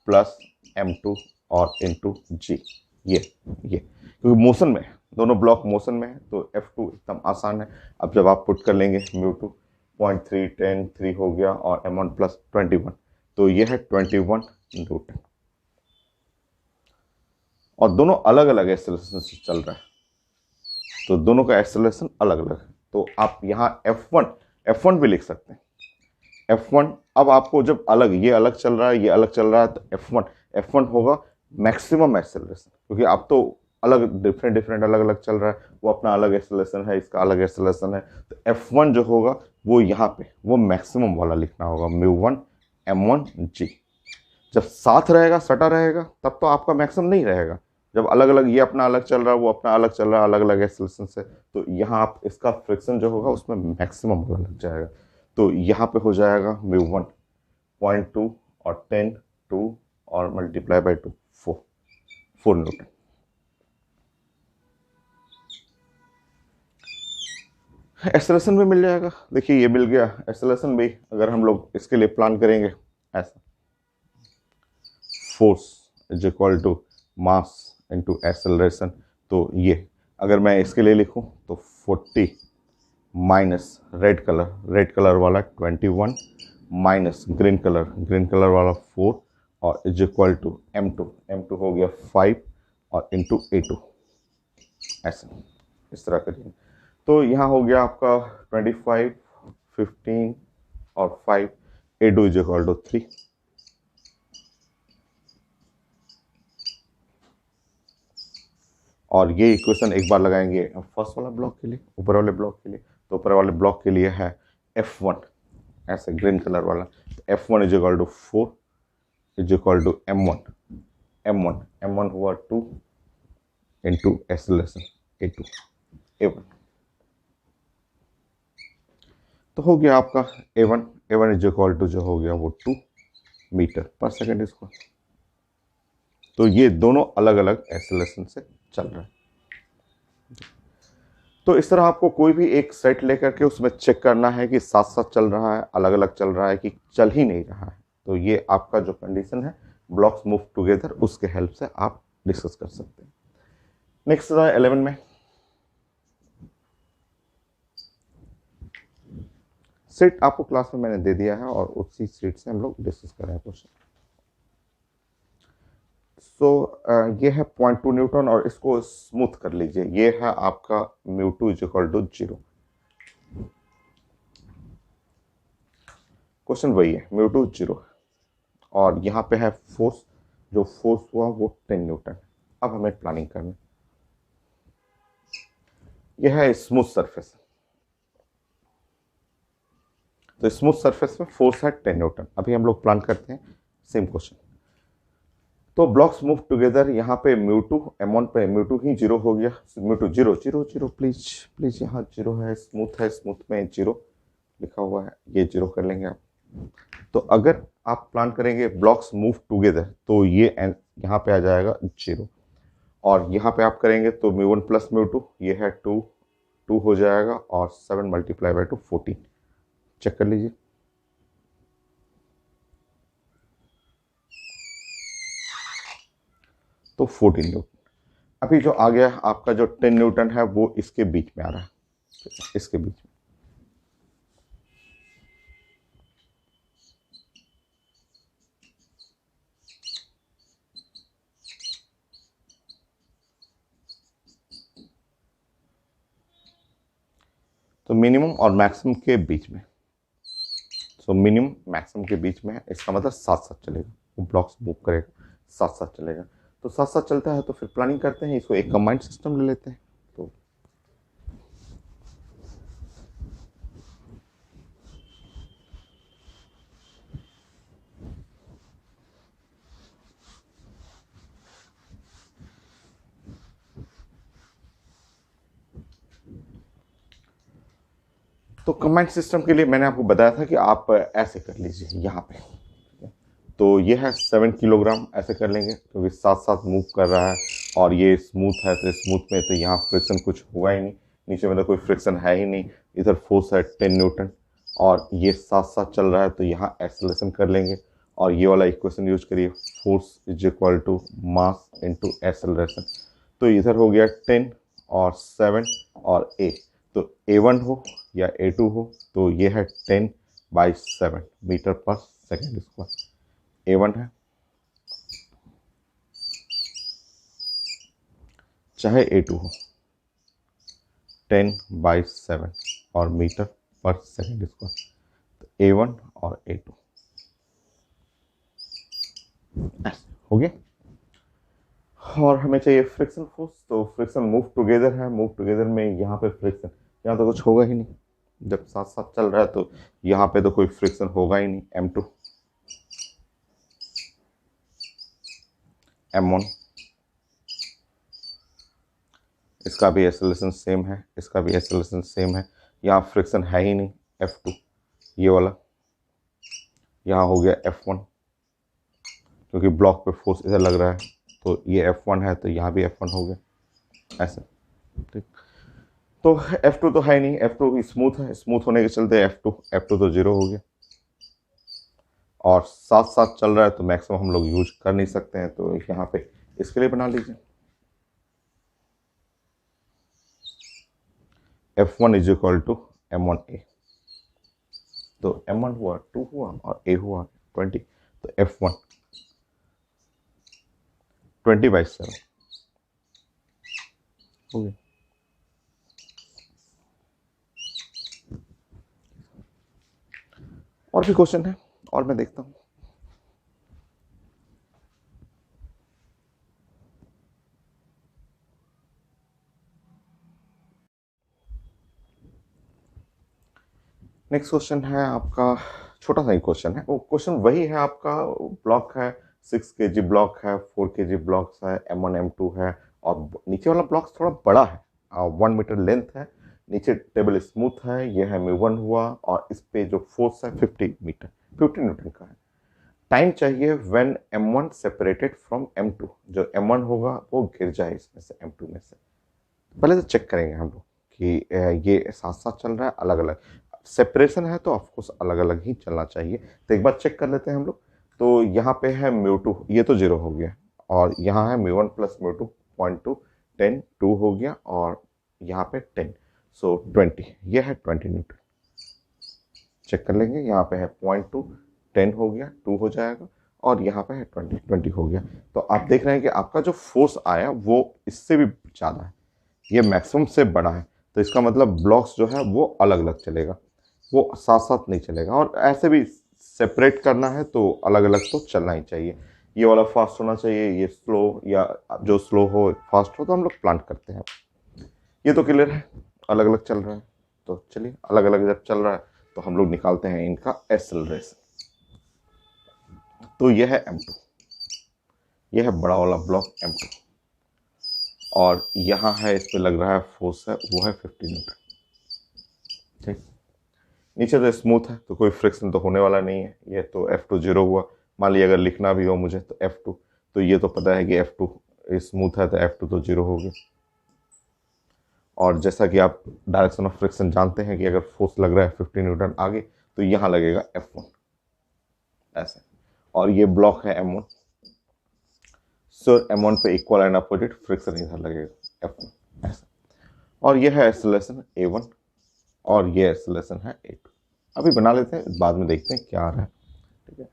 plus M2 और इंटू G। ये क्योंकि मोशन में है, दोनों ब्लॉक मोशन में है, तो F2 एकदम आसान है। अब जब आप पुट कर लेंगे μ2 0.3 10 3 हो गया, और M1 प्लस 21, तो ये है 21 न्यूटन। और दोनों अलग अलग एक्सेलरेशन से चल रहा है, तो दोनों का एक्सेलरेशन अलग अलग है। तो आप यहाँ F1 भी लिख सकते हैं। F1 अब आपको जब अलग, ये अलग चल रहा है, ये अलग चल रहा है, तो F1 होगा मैक्सिमम एक्सेलरेशन, क्योंकि अब तो अलग डिफरेंट अलग अलग चल रहा है, वो अपना अलग एक्सेलरेशन है, इसका अलग एक्सेलरेशन है। तो F1 जो होगा वो यहाँ पे वो मैक्सिमम वाला लिखना होगा, μ1 M1 G। जब साथ रहेगा, सटा रहेगा, तब तो आपका मैक्सिमम नहीं रहेगा। जब अलग अलग, ये अपना अलग चल रहा है, वो अपना अलग चल रहा है, अलग अलग एक्सेलरेशन से, तो यहाँ आप इसका फ्रिक्शन जो होगा उसमें मैक्सिमम वाला लग जाएगा। तो यहाँ पे हो जाएगा μ1 0.2 और 10 2 और मल्टीप्लाई बाई 2 4 न्यूटन। एक्सेलरेशन भी मिल जाएगा, देखिए ये मिल गया एक्सेलरेशन भी। अगर हम लोग इसके लिए प्लान करेंगे ऐसा, force is equal to mass into acceleration, तो ये अगर मैं इसके लिए लिखूं तो 40 माइनस रेड कलर वाला 21 माइनस ग्रीन कलर वाला 4, और इज इक्वल टू M2 हो गया 5 और इंटू A2, ऐसे इस तरह करिए। तो यहाँ हो गया आपका 25 15 और 5, A2 इज इक्वल टू 3। और ये इक्वेशन एक बार लगाएंगे फर्स्ट वाला ब्लॉक के लिए, ऊपर वाले ब्लॉक के लिए, तो ऊपर वाले ब्लॉक के लिए है F1 ऐसे ग्रीन कलर वाला, तो F1 is equal to 4 is equal to M1 हुआ 2 इंटू एक्सेलरेशन A1। तो हो गया आपका A1 इज इक्वल टू जो हो गया वो 2 मीटर पर सेकेंड स्क्वायर। तो ये दोनों अलग अलग एक्सेलरेशन से चल रहा है। तो इस तरह आपको कोई भी एक सेट लेकर के उसमें चेक करना है कि साथ साथ चल रहा है, अलग अलग चल रहा है, कि चल ही नहीं रहा है। तो ये आपका जो कंडीशन है ब्लॉक्स मूव टुगेदर, उसके हेल्प से आप डिस्कस कर सकते हैं। नेक्स्ट 11 में सेट आपको क्लास में मैंने दे दिया है, और उसी सेट से हम लोग डिस्कस कर रहे हैं क्वेश्चन। सो ये है 0.2 न्यूटन, और इसको स्मूथ कर लीजिए। ये है आपका μ2 इज इक्वल टू 0। क्वेश्चन वही है, μ2 0 है, और यहाँ पे है फोर्स, जो फोर्स हुआ वो 10 न्यूटन। अब हमें प्लानिंग करनी, यह है स्मूथ सरफेस, तो स्मूथ सरफेस में फोर्स है 10 न्यूटन। अभी हम लोग प्लान करते हैं सेम क्वेश्चन। तो ब्लॉक्स मूव टुगेदर, यहाँ पे μ2 M1 पे μ2 ही 0 हो गया, μ2 0 प्लीज यहाँ 0 है, स्मूथ में 0 लिखा हुआ है, ये 0 कर लेंगे आप। तो अगर आप प्लान करेंगे ब्लॉक्स मूव टुगेदर, तो ये यहाँ पे आ जाएगा 0, और यहाँ पे आप करेंगे तो μ1 प्लस μ2, ये है 2 हो जाएगा, और 7 मल्टीप्लाई बाई 2 14। चेक कर लीजिए। तो 14 न्यूटन। अभी जो आ गया आपका जो 10 न्यूटन है वो इसके बीच में आ रहा है, इसके बीच में। तो मिनिमम और मैक्सिमम के बीच में, सो मिनिमम मैक्सिमम के बीच में है, इसका मतलब साथ साथ चलेगा, वो ब्लॉक्स मूव करेगा, साथ साथ चलेगा। तो साथ साथ चलता है तो फिर प्लानिंग करते हैं, इसको एक कंबाइंड सिस्टम ले लेते हैं। तो तो कंबाइंड सिस्टम के लिए मैंने आपको बताया था कि आप ऐसे कर लीजिए यहाँ पे। तो ये है 7 किलोग्राम, ऐसे कर लेंगे क्योंकि साथ साथ मूव कर रहा है और ये स्मूथ है, तो स्मूथ में तो यहाँ फ्रिक्शन कुछ हुआ ही नहीं, नीचे में तो कोई फ्रिक्शन है ही नहीं। इधर फोर्स है 10 न्यूटन और ये साथ साथ चल रहा है, तो यहाँ एक्सेलरेशन कर लेंगे और ये वाला इक्वेशन यूज करिए, force is equal to mass into acceleration. तो इधर हो गया 10 और 7 और ए, तो A1 हो या A2 हो, तो ये है 10/7 मीटर पर सेकेंड स्क्वायर। A1 है, चाहे A2 हो, 10/7 और मीटर पर सेकेंड स्क्वायर। तो A1 और A2 ऐसे हो गया। और हमें चाहिए फ्रिक्शन फोर्स, तो फ्रिक्शन मूव टुगेदर है, मूव टुगेदर में यहाँ पे फ्रिक्शन, यहाँ तो कुछ होगा ही नहीं, जब साथ साथ चल रहा है तो यहाँ पे तो कोई फ्रिक्शन होगा ही नहीं। M2 M1, इसका भी एक्सेलरेशन सेम है, इसका भी एक्सेलरेशन सेम है, यहाँ फ्रिक्शन है ही नहीं। F2 ये वाला, यहाँ हो गया F1 क्योंकि ब्लॉक पे फोर्स इधर लग रहा है, तो ये F1 है, तो यहाँ भी F1 हो गया ऐसे। ठीक, तो F2 तो है नहीं, F2 स्मूथ है, स्मूथ होने के चलते F2 तो 0 हो गया और साथ साथ चल रहा है, तो मैक्सिमम हम लोग यूज कर नहीं सकते हैं, तो यहाँ पे इसके लिए बना लीजिए F1 is equal to M1A। तो M1 हुआ 2 हुआ और A हुआ 20, तो F1 20/7 हो गया। और भी क्वेश्चन है, और मैं देखता हूँ। नेक्स्ट क्वेश्चन है आपका, छोटा सा ही क्वेश्चन है, वो क्वेश्चन वही है आपका, ब्लॉक है 6 kg ब्लॉक है, 4 kg ब्लॉक्स है, M1 M2 है और नीचे वाला ब्लॉक थोड़ा बड़ा है, 1 मीटर लेंथ है, नीचे टेबल स्मूथ है, ये है M1 हुआ और इस पे जो फोर्स है 50 न्यूटन का है। टाइम चाहिए when M1 separated from M2, जो M1 होगा वो गिर जाए इसमें से M2 में से। पहले तो चेक करेंगे हम लोग कि ये साथ साथ चल रहा है, अलग अलग सेपरेशन है, तो ऑफकोर्स अलग अलग ही चलना चाहिए। तो एक बार चेक कर लेते हैं हम लोग। तो यहाँ पे है म्यू2, ये तो 0 हो गया और यहाँ है म्यू1 प्लस म्यू2 0.2, 10 2 हो गया और यहाँ पे 10, सो 20, ये है 20 न्यूटन। चेक कर लेंगे, यहाँ पे है 0.2, 10 हो गया, 2 हो जाएगा और यहाँ पे है 20 हो गया। तो आप देख रहे हैं कि आपका जो फोर्स आया वो इससे भी ज़्यादा है, ये मैक्सिमम से बड़ा है, तो इसका मतलब ब्लॉक्स जो है वो अलग अलग चलेगा, वो साथ साथ नहीं चलेगा। और ऐसे भी सेपरेट करना है तो अलग अलग तो चलना ही चाहिए, ये वाला फास्ट होना चाहिए, ये स्लो, या जो स्लो हो फास्ट हो, तो हम लोग प्लान करते हैं। ये तो क्लियर है, अलग अलग चल रहा है, तो चलिए अलग अलग जब चल रहा है तो हम लोग निकालते हैं इनका एक्सेलरेशन। तो यह है M2, यह है बड़ा वाला ब्लॉक M2 और यहाँ है इस पे लग रहा है फोर्स है, वो है 50 न्यूटन। ठीक, नीचे तो स्मूथ है तो कोई फ्रिक्शन तो होने वाला नहीं है, ये तो F2 0 हुआ। मान लीजिए अगर लिखना भी हो मुझे तो F2, तो ये तो पता है कि F2 स्मूथ है, तो F2 तो 0 हो गया। और जैसा कि आप डायरेक्शन ऑफ फ्रिक्शन जानते हैं कि अगर फोर्स लग रहा है 50 न्यूटन आगे, तो यहाँ लगेगा F1 ऐसे, और ये ब्लॉक है M1, सो M1 पे इक्वल एंड अपोजिट फ्रिक्शन इधर लगेगा F1 ऐसा। और ये है एक्सेलरेशन A1 और ये एक्सेलरेशन है A2। अभी बना लेते हैं, बाद में देखते हैं क्या आ रहा है, ठीक है।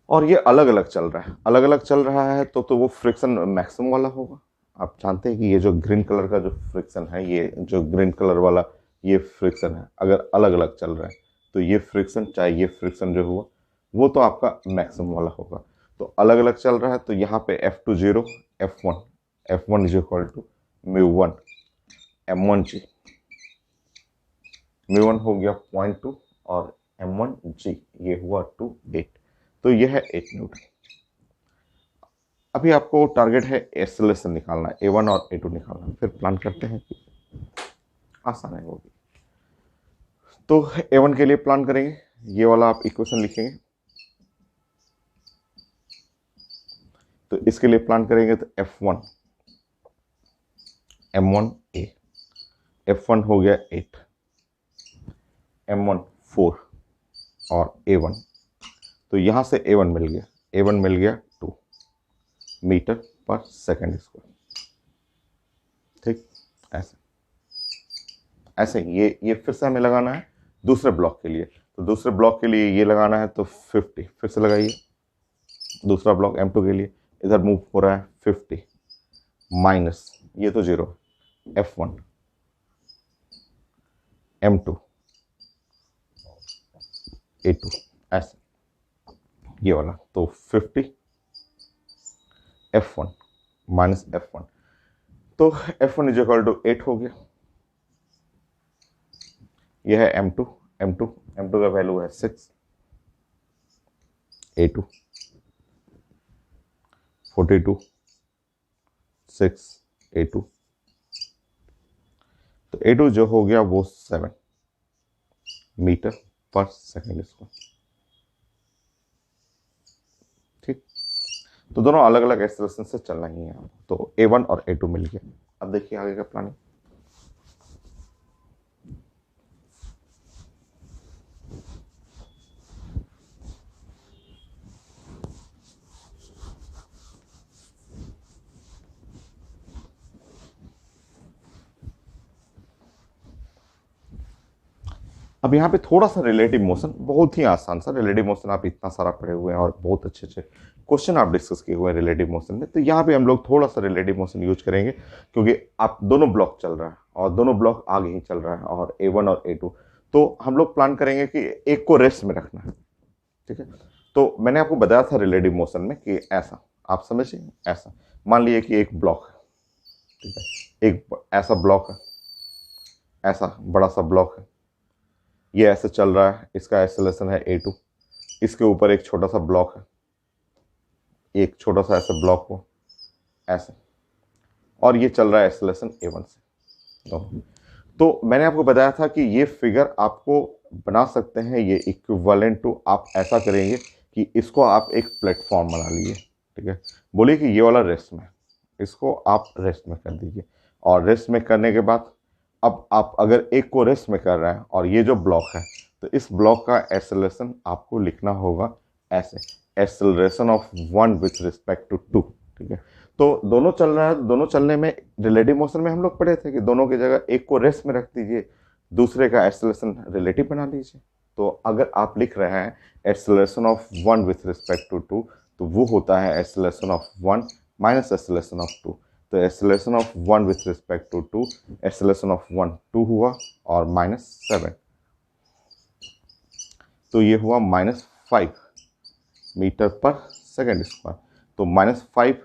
और ये अलग अलग चल रहा है, अलग अलग चल रहा है तो वो फ्रिक्शन मैक्सिमम वाला होगा। आप जानते हैं कि ये जो ग्रीन कलर का जो फ्रिक्शन है, ये जो ग्रीन कलर वाला ये फ्रिक्शन है, अगर अलग अलग चल रहा है तो ये फ्रिक्शन, चाहे ये फ्रिक्शन जो हुआ वो तो आपका मैक्सिमम वाला होगा। तो अलग अलग चल रहा है तो यहाँ पे F2 0, F1 is equal to μ1 M1G। μ1 हो गया 0.2 और M1G ये हुआ 2.8, तो ये है 8 न्यूटन। अभी आपको टारगेट है एक्सेलरेशन निकालना है, A1 और A2 निकालना है। फिर प्लान करते हैं कि आसान है वो भी। तो A1 के लिए प्लान करेंगे, ये वाला आप इक्वेशन लिखेंगे। तो इसके लिए प्लान करेंगे तो F1 M1A, F1 हो गया 8, M1 4 और A1, तो यहाँ से A1 मिल गया 2 मीटर पर सेकंड स्क्वायर। ठीक, ऐसे ऐसे ये फिर से हमें लगाना है दूसरे ब्लॉक के लिए। तो दूसरे ब्लॉक के लिए ये लगाना है तो 50, फिर से लगाइए। दूसरा ब्लॉक M2 के लिए इधर मूव हो रहा है 50 माइनस, ये तो 0, F1 M2 A2 ऐसे ये वाला। तो 50 F1 माइनस F1, तो F1 इज इक्वल टू 8 हो गया। यह है M2 का वैल्यू है 6, A2 42 6 A2, तो A2 जो हो गया वो 7 मीटर पर सेकंड स्क्वायर। ठीक, तो दोनों अलग अलग एक्सेलरेशन से चलना ही है। तो A1 और A2 मिल गया। अब देखिए आगे का प्लानिंग। अब यहाँ पे थोड़ा सा रिलेटिव मोशन, बहुत ही आसान सा रिलेटिव मोशन, आप इतना सारा पढ़े हुए हैं और बहुत अच्छे अच्छे क्वेश्चन आप डिस्कस किए हुए हैं रिलेटिव मोशन में। तो यहाँ पे हम लोग थोड़ा सा रिलेटिव मोशन यूज करेंगे, क्योंकि आप दोनों ब्लॉक चल रहा है और दोनों ब्लॉक आगे ही चल रहा है, और A1 और A2। तो हम लोग प्लान करेंगे कि एक को रेस्ट में रखना है, ठीक है। तो मैंने आपको बताया था रिलेटिव मोशन में कि ऐसा, आप समझिए ऐसा मान लीजिए कि एक ब्लॉक है, ठीक है, एक ऐसा ब्लॉक है, ऐसा बड़ा सा ब्लॉक है, ये ऐसे चल रहा है, इसका एक्सेलरेशन है A2, इसके ऊपर एक छोटा सा ब्लॉक है, एक छोटा सा ऐसा ब्लॉक हो ऐसे, और ये चल रहा है एक्सेलरेशन A1 से दोनों। तो मैंने आपको बताया था कि ये फिगर आपको बना सकते हैं, ये इक्विवेलेंट टू, आप ऐसा करेंगे कि इसको आप एक प्लेटफॉर्म बना लीजिए, ठीक है। बोलिए कि ये वाला रेस्ट में, इसको आप रेस्ट में कर दीजिए, और रेस्ट में करने के बाद अब आप अगर एक को रेस्ट में कर रहे हैं और ये जो ब्लॉक है, तो इस ब्लॉक का एक्सेलरेशन आपको लिखना होगा ऐसे, acceleration of 1 with respect to 2, ठीक है। तो दोनों चल रहा है, दोनों चलने में रिलेटिव मोशन में हम लोग पढ़े थे कि दोनों की जगह एक को रेस्ट में रख दीजिए, दूसरे का एक्सेलरेशन रिलेटिव बना लीजिए। तो अगर आप लिख रहे हैं acceleration of 1 with respect to 2, तो वो होता है acceleration of 1 minus acceleration of 2। तो acceleration of 1 with respect to 2, acceleration of 1 2 हुआ और -7, तो ये हुआ -5 मीटर पर सेकंड स्क्वायर। तो -5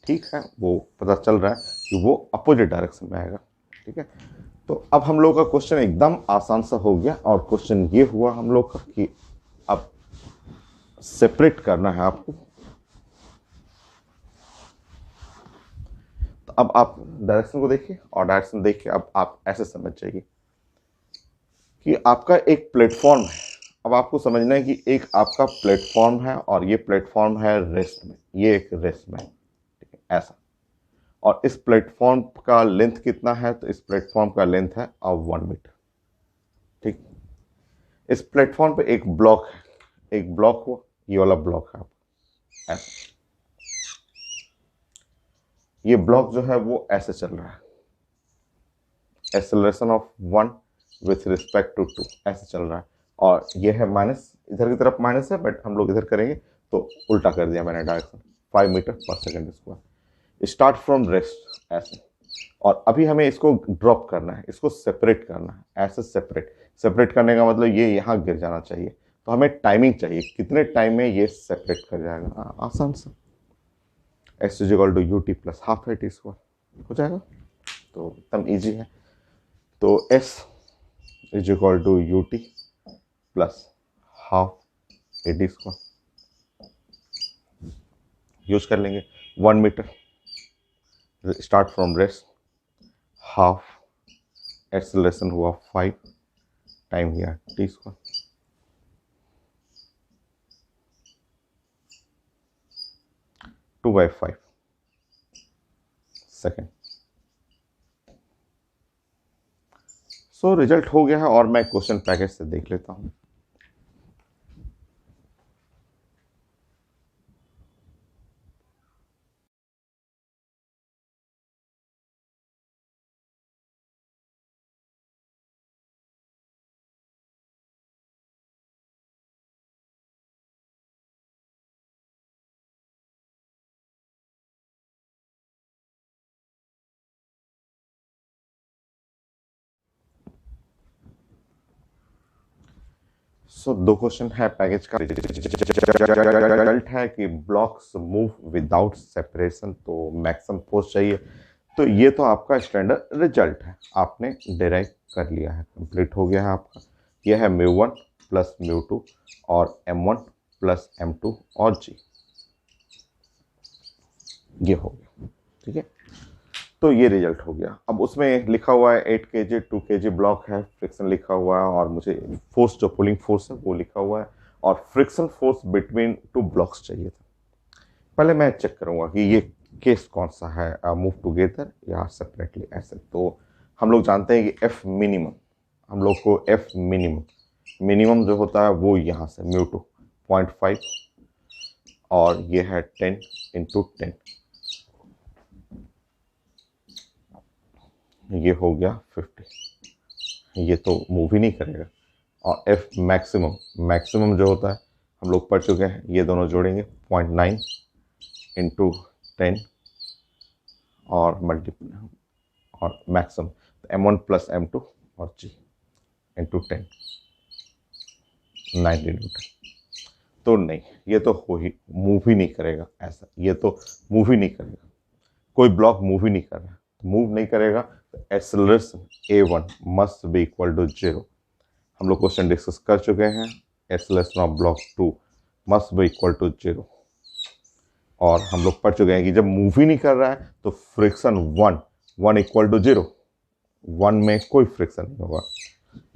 ठीक है, वो पता चल रहा है कि वो अपोजिट डायरेक्शन में आएगा, ठीक है। तो अब हम लोग का क्वेश्चन एकदम आसान सा हो गया, और क्वेश्चन ये हुआ हम लोग का कि अब सेपरेट करना है आपको। तो अब आप डायरेक्शन को देखिए, और डायरेक्शन देख के अब आप ऐसे समझ जाइए कि आपका एक प्लेटफॉर्म है। अब आपको समझना है कि एक आपका प्लेटफॉर्म है, और ये प्लेटफॉर्म है रेस्ट में, ये एक रेस्ट में, ठीक है, ऐसा। और इस प्लेटफॉर्म का लेंथ कितना है, तो इस प्लेटफॉर्म का लेंथ है 1 मीटर, ठीक। इस प्लेटफॉर्म पे एक ब्लॉक है, एक ब्लॉक हुआ, ये वाला ब्लॉक है आप ऐसा। ये ब्लॉक जो है वो ऐसे चल रहा है, acceleration of 1 with respect to 2 ऐसे चल रहा है, और ये है माइनस, इधर की तरफ माइनस है, बट हम लोग इधर करेंगे तो उल्टा कर दिया मैंने डायरेक्शन, 5 मीटर पर second square. Start from rest ऐसे, और अभी हमें इसको ड्रॉप करना है, इसको सेपरेट करना है, ऐसे सेपरेट। सेपरेट करने का मतलब ये यहाँ गिर जाना चाहिए, तो हमें टाइमिंग चाहिए, कितने टाइम में ये सेपरेट कर जाएगा। आसान सा, S is equal to U T plus half A T square हो जाएगा, तो एकदम ईजी है। तो S is equal to U T plus half A T square use कर लेंगे। 1 metre start from rest, half acceleration हुआ 5 time here T square, 2/5 second. So result हो गया है, और मैं क्वेश्चन पैकेज से देख लेता हूँ। सो दो क्वेश्चन है पैकेज का। रिजल्ट है कि ब्लॉक्स मूव विदाउट सेपरेशन, तो मैक्सिमम फोर्स चाहिए। तो ये तो आपका स्टैंडर्ड रिजल्ट है, आपने डिराइव कर लिया है, कंप्लीट हो गया है आपका। यह है μ1 प्लस μ2 और m1 प्लस m2 और g, ये हो गया, ठीक है। तो ये रिजल्ट हो गया। अब उसमें लिखा हुआ है 8 kg 2 kg ब्लॉक है, फ्रिक्शन लिखा हुआ है, और मुझे फोर्स जो पुलिंग फोर्स है वो लिखा हुआ है, और फ्रिक्शन फोर्स बिटवीन 2 ब्लॉक्स चाहिए था। पहले मैं चेक करूंगा कि ये केस कौन सा है, मूव टुगेदर या सेपरेटली ऐसे। तो हम लोग जानते हैं कि एफ मिनिमम, हम लोग को एफ मिनिमम मिनिमम जो होता है वो यहाँ से μ2 0.5, और ये है 10 इंटू 10, ये हो गया 50। ये तो मूव ही नहीं करेगा। और एफ मैक्सिमम, मैक्सिमम जो होता है हम लोग पढ़ चुके हैं, ये दोनों जोड़ेंगे 0.9 इंटू 10 और मल्टीप्लाई और मैक्सिमम, m1 प्लस m2 और g इंटू 10, 90 न्यूटन। तो नहीं, ये तो हो ही मूव ही नहीं करेगा ऐसा, ये तो मूव ही नहीं करेगा, कोई ब्लॉक मूव ही नहीं कर रहा, मूव नहीं करेगा। तो acceleration a1 must be equal to 0। हम लोग क्वेश्चन डिस्कस कर चुके हैं, acceleration of block 2 must be equal to 0, और हम लोग पढ़ चुके हैं कि जब मूव ही नहीं कर रहा है तो फ्रिक्शन 1 इक्वल टू 0, 1 में कोई फ्रिक्शन नहीं होगा।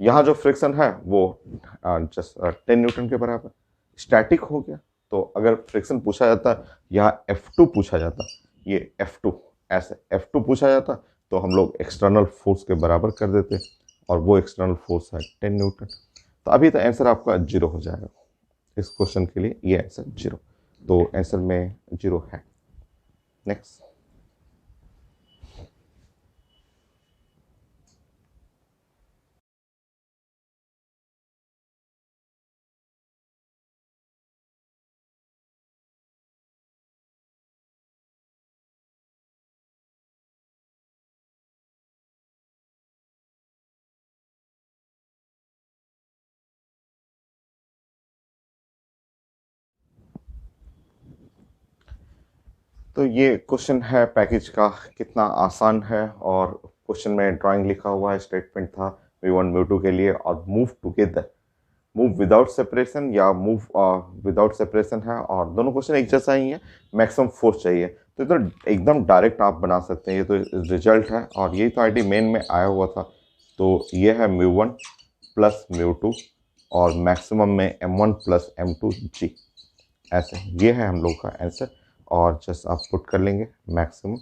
यहाँ जो फ्रिक्शन है वो जस्ट 10 न्यूटन के बराबर स्टैटिक हो गया। तो अगर फ्रिक्शन पूछा जाता, यहाँ F2 पूछा जाता, ये F2 ऐसे F2 पूछा जाता, तो हम लोग एक्सटर्नल फोर्स के बराबर कर देते, और वो एक्सटर्नल फोर्स है 10 न्यूटन। तो अभी तो आंसर आपका 0 हो जाएगा इस क्वेश्चन के लिए, ये आंसर 0, तो आंसर में 0 है। नेक्स्ट, तो ये क्वेश्चन है पैकेज का, कितना आसान है। और क्वेश्चन में ड्राइंग लिखा हुआ है, स्टेटमेंट था μ1 μ2 के लिए, और move together, move without separation या मूव विदाउट सेपरेशन है, और दोनों क्वेश्चन एक जैसा ही है। मैक्सिमम फोर्स चाहिए, तो एकदम डायरेक्ट आप बना सकते हैं, ये तो रिजल्ट है, और यही तो आईडी मेन में आया हुआ था। तो ये है μ1 प्लस μ2 और मैक्सिमम में m1 प्लस m2 g, ऐसे ये है हम लोग का आंसर। और जस्ट आप पुट कर लेंगे मैक्सिमम,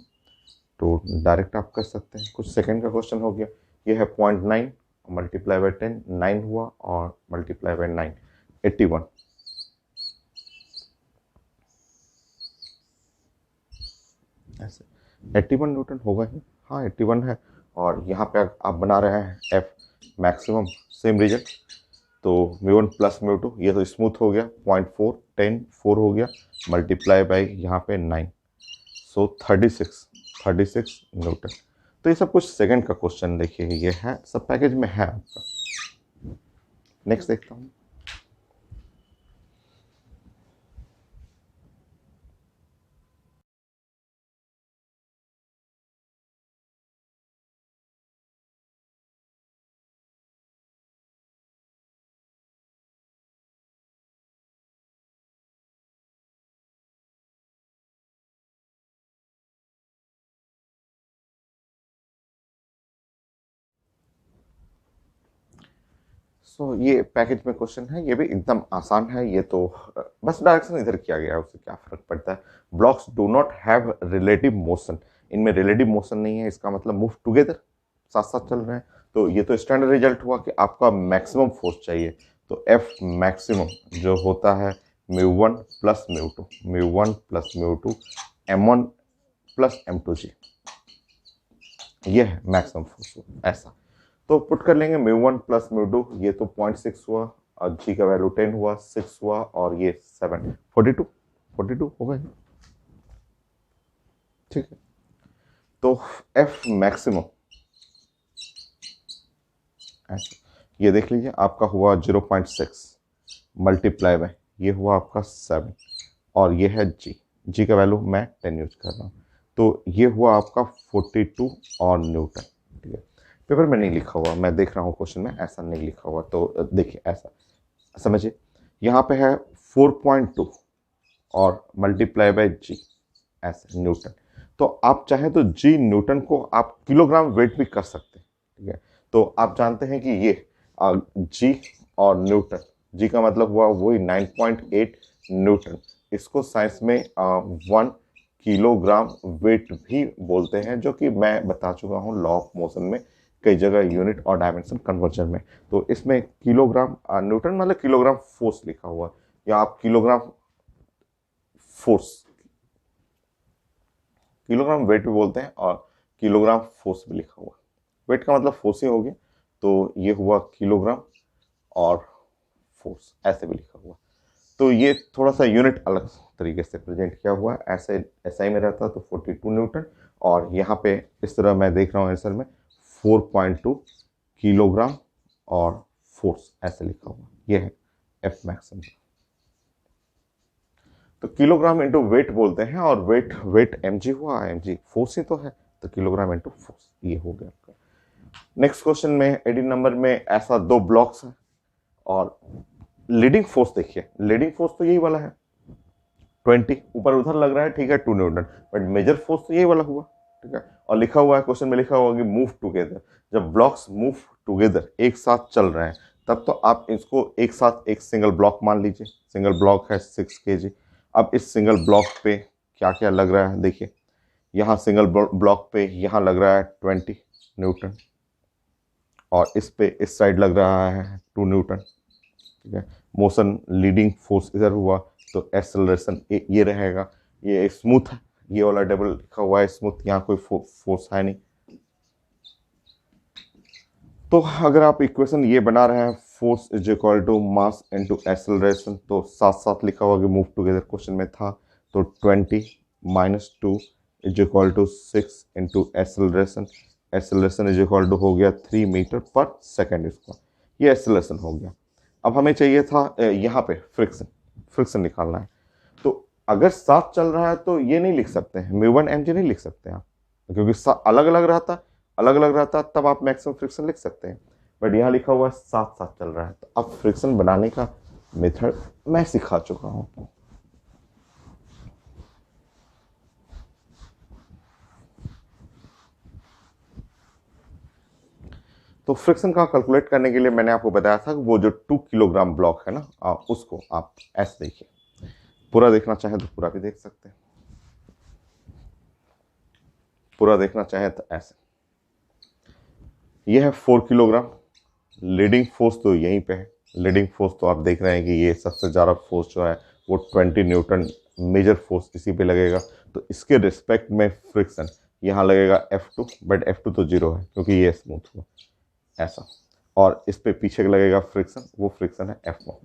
तो डायरेक्ट आप कर सकते हैं। कुछ सेकंड का क्वेश्चन हो गया। ये है 0.9 मल्टीप्लाई बाई 10, 9 हुआ, और मल्टीप्लाई बाई 9 81, ऐसे 81 न्यूटन होगा ही। हाँ 81 है। और यहाँ पे आप बना रहे हैं एफ मैक्सिमम, सेम रिजल्ट। तो mu one plus mu two, ये तो स्मूथ हो गया, 0.4 10 4 हो गया, मल्टीप्लाई बाई यहाँ पे 9, सो 36 न्यूटन। तो ये सब कुछ सेकंड का क्वेश्चन देखिए, ये है सब पैकेज में है आपका। नेक्स्ट देखता हूँ। सो ये पैकेज में क्वेश्चन है, ये भी एकदम आसान है। ये तो बस डायरेक्शन इधर किया गया है, उससे क्या फर्क पड़ता है। Blocks do not have relative motion, इनमें रिलेटिव मोशन नहीं है, इसका मतलब मूव टुगेदर, साथ साथ चल रहे हैं। तो ये तो स्टैंडर्ड रिजल्ट हुआ कि आपका मैक्सिमम फोर्स चाहिए। तो एफ मैक्सिमम जो होता है mu one plus mu two, mu one plus mu two M one plus M two g, ये है मैक्सिमम फोर्स ऐसा। तो पुट कर लेंगे mu one plus mu two, ये तो 0.6 हुआ, और जी का वैल्यू 10 हुआ, 6 हुआ, और ये 7, 42 हो गए। ठीक है, तो एफ मैक्सिमम ऐसे, ये देख लीजिए आपका हुआ 0.6 मल्टीप्लाई बाय, ये हुआ आपका 7, और ये है जी का वैल्यू मैं 10 यूज कर रहा हूँ, तो ये हुआ आपका 42 और न्यूटन। ठीक है, पेपर में नहीं लिखा हुआ, मैं देख रहा हूँ क्वेश्चन में ऐसा नहीं लिखा हुआ, तो देखिए ऐसा समझिए, यहाँ पे है 4.2 और मल्टीप्लाई बाय जी ऐसे न्यूटन। तो आप चाहें तो जी न्यूटन को आप किलोग्राम वेट भी कर सकते हैं। ठीक है, तो आप जानते हैं कि ये जी और न्यूटन, जी का मतलब हुआ वही 9.8 न्यूटन, इसको साइंस में 1 किलोग्राम वेट भी बोलते हैं, जो कि मैं बता चुका हूँ लॉ ऑफ मोशन में कई जगह यूनिट और डायमेंशन कन्वर्जन में। तो इसमें किलोग्राम न्यूटन मतलब किलोग्राम फोर्स लिखा हुआ, या आप किलोग्राम फोर्स, किलोग्राम वेट भी बोलते हैं और किलोग्राम फोर्स भी लिखा हुआ। वेट का मतलब फोर्स ही हो गया, तो ये हुआ किलोग्राम और फोर्स ऐसे भी लिखा हुआ। तो ये थोड़ा सा यूनिट अलग तरीके से प्रेजेंट किया हुआ है, ऐसे एसआई में रहता तो 42 न्यूटन, और यहाँ पे इस तरह मैं देख रहा हूँ आंसर में 4.2 किलोग्राम और फोर्स ऐसे लिखा हुआ, ये है एफ मैक्सिमम। तो किलोग्राम इंटू वेट बोलते हैं, और वेट वेट mg हुआ, mg फोर्स ही तो है, तो किलोग्राम इंटू फोर्स ये हो गया आपका। नेक्स्ट क्वेश्चन में 18 नंबर में ऐसा दो ब्लॉक्स है, और लीडिंग फोर्स देखिए, लीडिंग फोर्स तो यही वाला है 20, ऊपर उधर लग रहा है ठीक है 2 न्यूटन, बट मेजर फोर्स तो यही वाला हुआ। ठीक है, और लिखा हुआ है क्वेश्चन में, लिखा हुआ कि मूव टुगेदर। जब ब्लॉक्स मूव टुगेदर एक साथ चल रहे हैं, तब तो आप इसको एक साथ एक सिंगल ब्लॉक मान लीजिए। सिंगल ब्लॉक है 6 kg। अब इस सिंगल ब्लॉक पे क्या क्या लग रहा है देखिए, यहाँ सिंगल ब्लॉक पे यहाँ लग रहा है 20 न्यूटन, और इस पे इस साइड लग रहा है 2 न्यूटन। ठीक है, मोशन लीडिंग फोर्स इधर हुआ, तो एक्सेलरेशन ये रहेगा। ये स्मूथ है, ये वाला डबल लिखा हुआ है स्मूथ, यहाँ कोई फोर्स है नहीं। तो अगर आप इक्वेशन ये बना रहे हैं, force is equal to mass into acceleration, तो साथ साथ लिखा हुआ कि मूव टुगेदर क्वेश्चन में था, तो 20 minus 2 is equal to 6 into acceleration, acceleration is equal to हो गया 3 मीटर पर सेकेंड, इसका ये एक्सेलरेशन हो गया। अब हमें चाहिए था यहाँ पे फ्रिक्शन, फ्रिक्शन निकालना है। तो अगर साथ चल रहा है तो ये नहीं लिख सकते हैं, म्यू वन mg नहीं लिख सकते आप, क्योंकि अलग अलग रहता तब आप मैक्सिमम फ्रिक्शन लिख सकते हैं, बट यहाँ लिखा हुआ है साथ साथ चल रहा है। तो अब फ्रिक्शन बनाने का मेथड मैं सिखा चुका हूँ। तो फ्रिक्शन का कैलकुलेट करने के लिए मैंने आपको बताया था कि वो जो 2 किलोग्राम ब्लॉक है ना, उसको आप ऐसे देखिए, पूरा देखना चाहे तो पूरा भी देख सकते हैं, पूरा देखना चाहे तो ऐसे। ये है 4 किलोग्राम, लीडिंग फोर्स तो यहीं पे है, लीडिंग फोर्स तो आप देख रहे हैं कि ये सबसे ज़्यादा फोर्स जो है वो 20 न्यूटन मेजर फोर्स इसी पे लगेगा। तो इसके रिस्पेक्ट में फ्रिक्शन यहाँ लगेगा F2, बट F2 तो 0 है क्योंकि ये स्मूथ हुआ ऐसा, और इस पे पीछे लगेगा फ्रिक्शन, वो फ्रिक्शन है F1।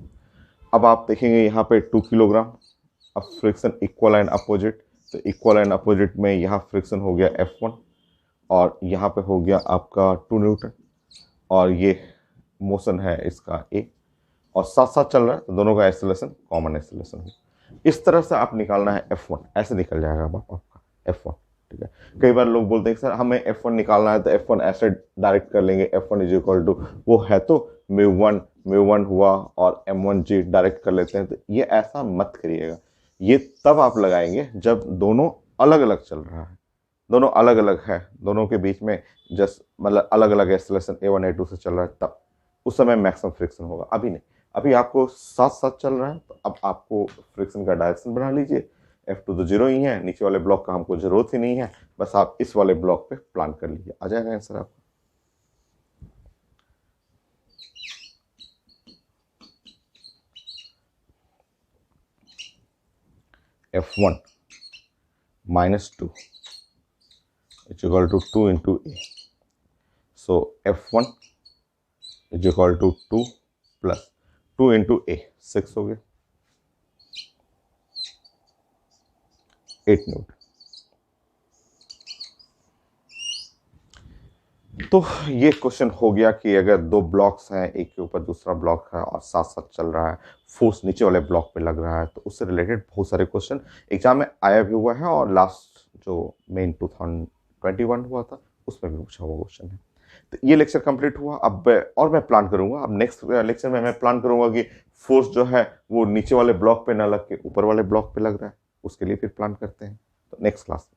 अब आप देखेंगे यहाँ पे 2 किलोग्राम, अब फ्रिक्शन इक्वल एंड अपोजिट, तो इक्वल एंड अपोजिट में यहाँ फ्रिक्शन हो गया F1 और यहाँ पे हो गया आपका 2 न्यूटन, और ये मोशन है इसका A, और साथ साथ चल रहा है तो दोनों का एक्सेलरेशन कॉमन एक्सेलरेशन है। इस तरह से आप निकालना है F1, ऐसे निकल जाएगा आपका F1। ठीक है, कई बार लोग बोलते हैं सर हमें F1 निकालना है तो F1 ऐसे डायरेक्ट कर लेंगे, F1 इज इक्वल टू वो है तो म्यू1 हुआ और M1G डायरेक्ट कर लेते हैं, तो ये ऐसा मत करिएगा। ये तब आप लगाएंगे जब दोनों अलग अलग चल रहा है, दोनों अलग अलग है, दोनों के बीच में जस्ट मतलब अलग अलग एक्सेलरेशन A1 A2 से चल रहा है, तब उस समय मैक्सिमम फ्रिक्शन होगा। अभी नहीं, अभी आपको साथ साथ चल रहा है, तो अब आपको फ्रिक्शन का डायरेक्शन बना लीजिए। F2 तो 0 ही है, नीचे वाले ब्लॉक का हमको जरूरत ही नहीं है, बस आप इस वाले ब्लॉक पे प्लान कर लीजिए, आ जाएगा आंसर आपका। F1 -2 is equal to 2 into A, so F1 is equal to 2 plus 2 into A, 6 हो गया, 8 न्यूटन। तो ये क्वेश्चन हो गया कि अगर दो ब्लॉक्स हैं, एक के ऊपर दूसरा ब्लॉक है और साथ साथ चल रहा है, फोर्स नीचे वाले ब्लॉक पे लग रहा है, तो उससे रिलेटेड बहुत सारे क्वेश्चन एग्जाम में आया भी हुआ है, और लास्ट जो मेन 2021 हुआ था उसमें भी पूछा हुआ क्वेश्चन है। तो ये लेक्चर कंप्लीट हुआ। अब और मैं प्लान करूंगा, अब नेक्स्ट लेक्चर में मैं प्लान करूंगा कि फोर्स जो है वो नीचे वाले ब्लॉक पे ना लग के ऊपर वाले ब्लॉक पे लग रहा है, उसके लिए फिर प्लान करते हैं। तो नेक्स्ट क्लास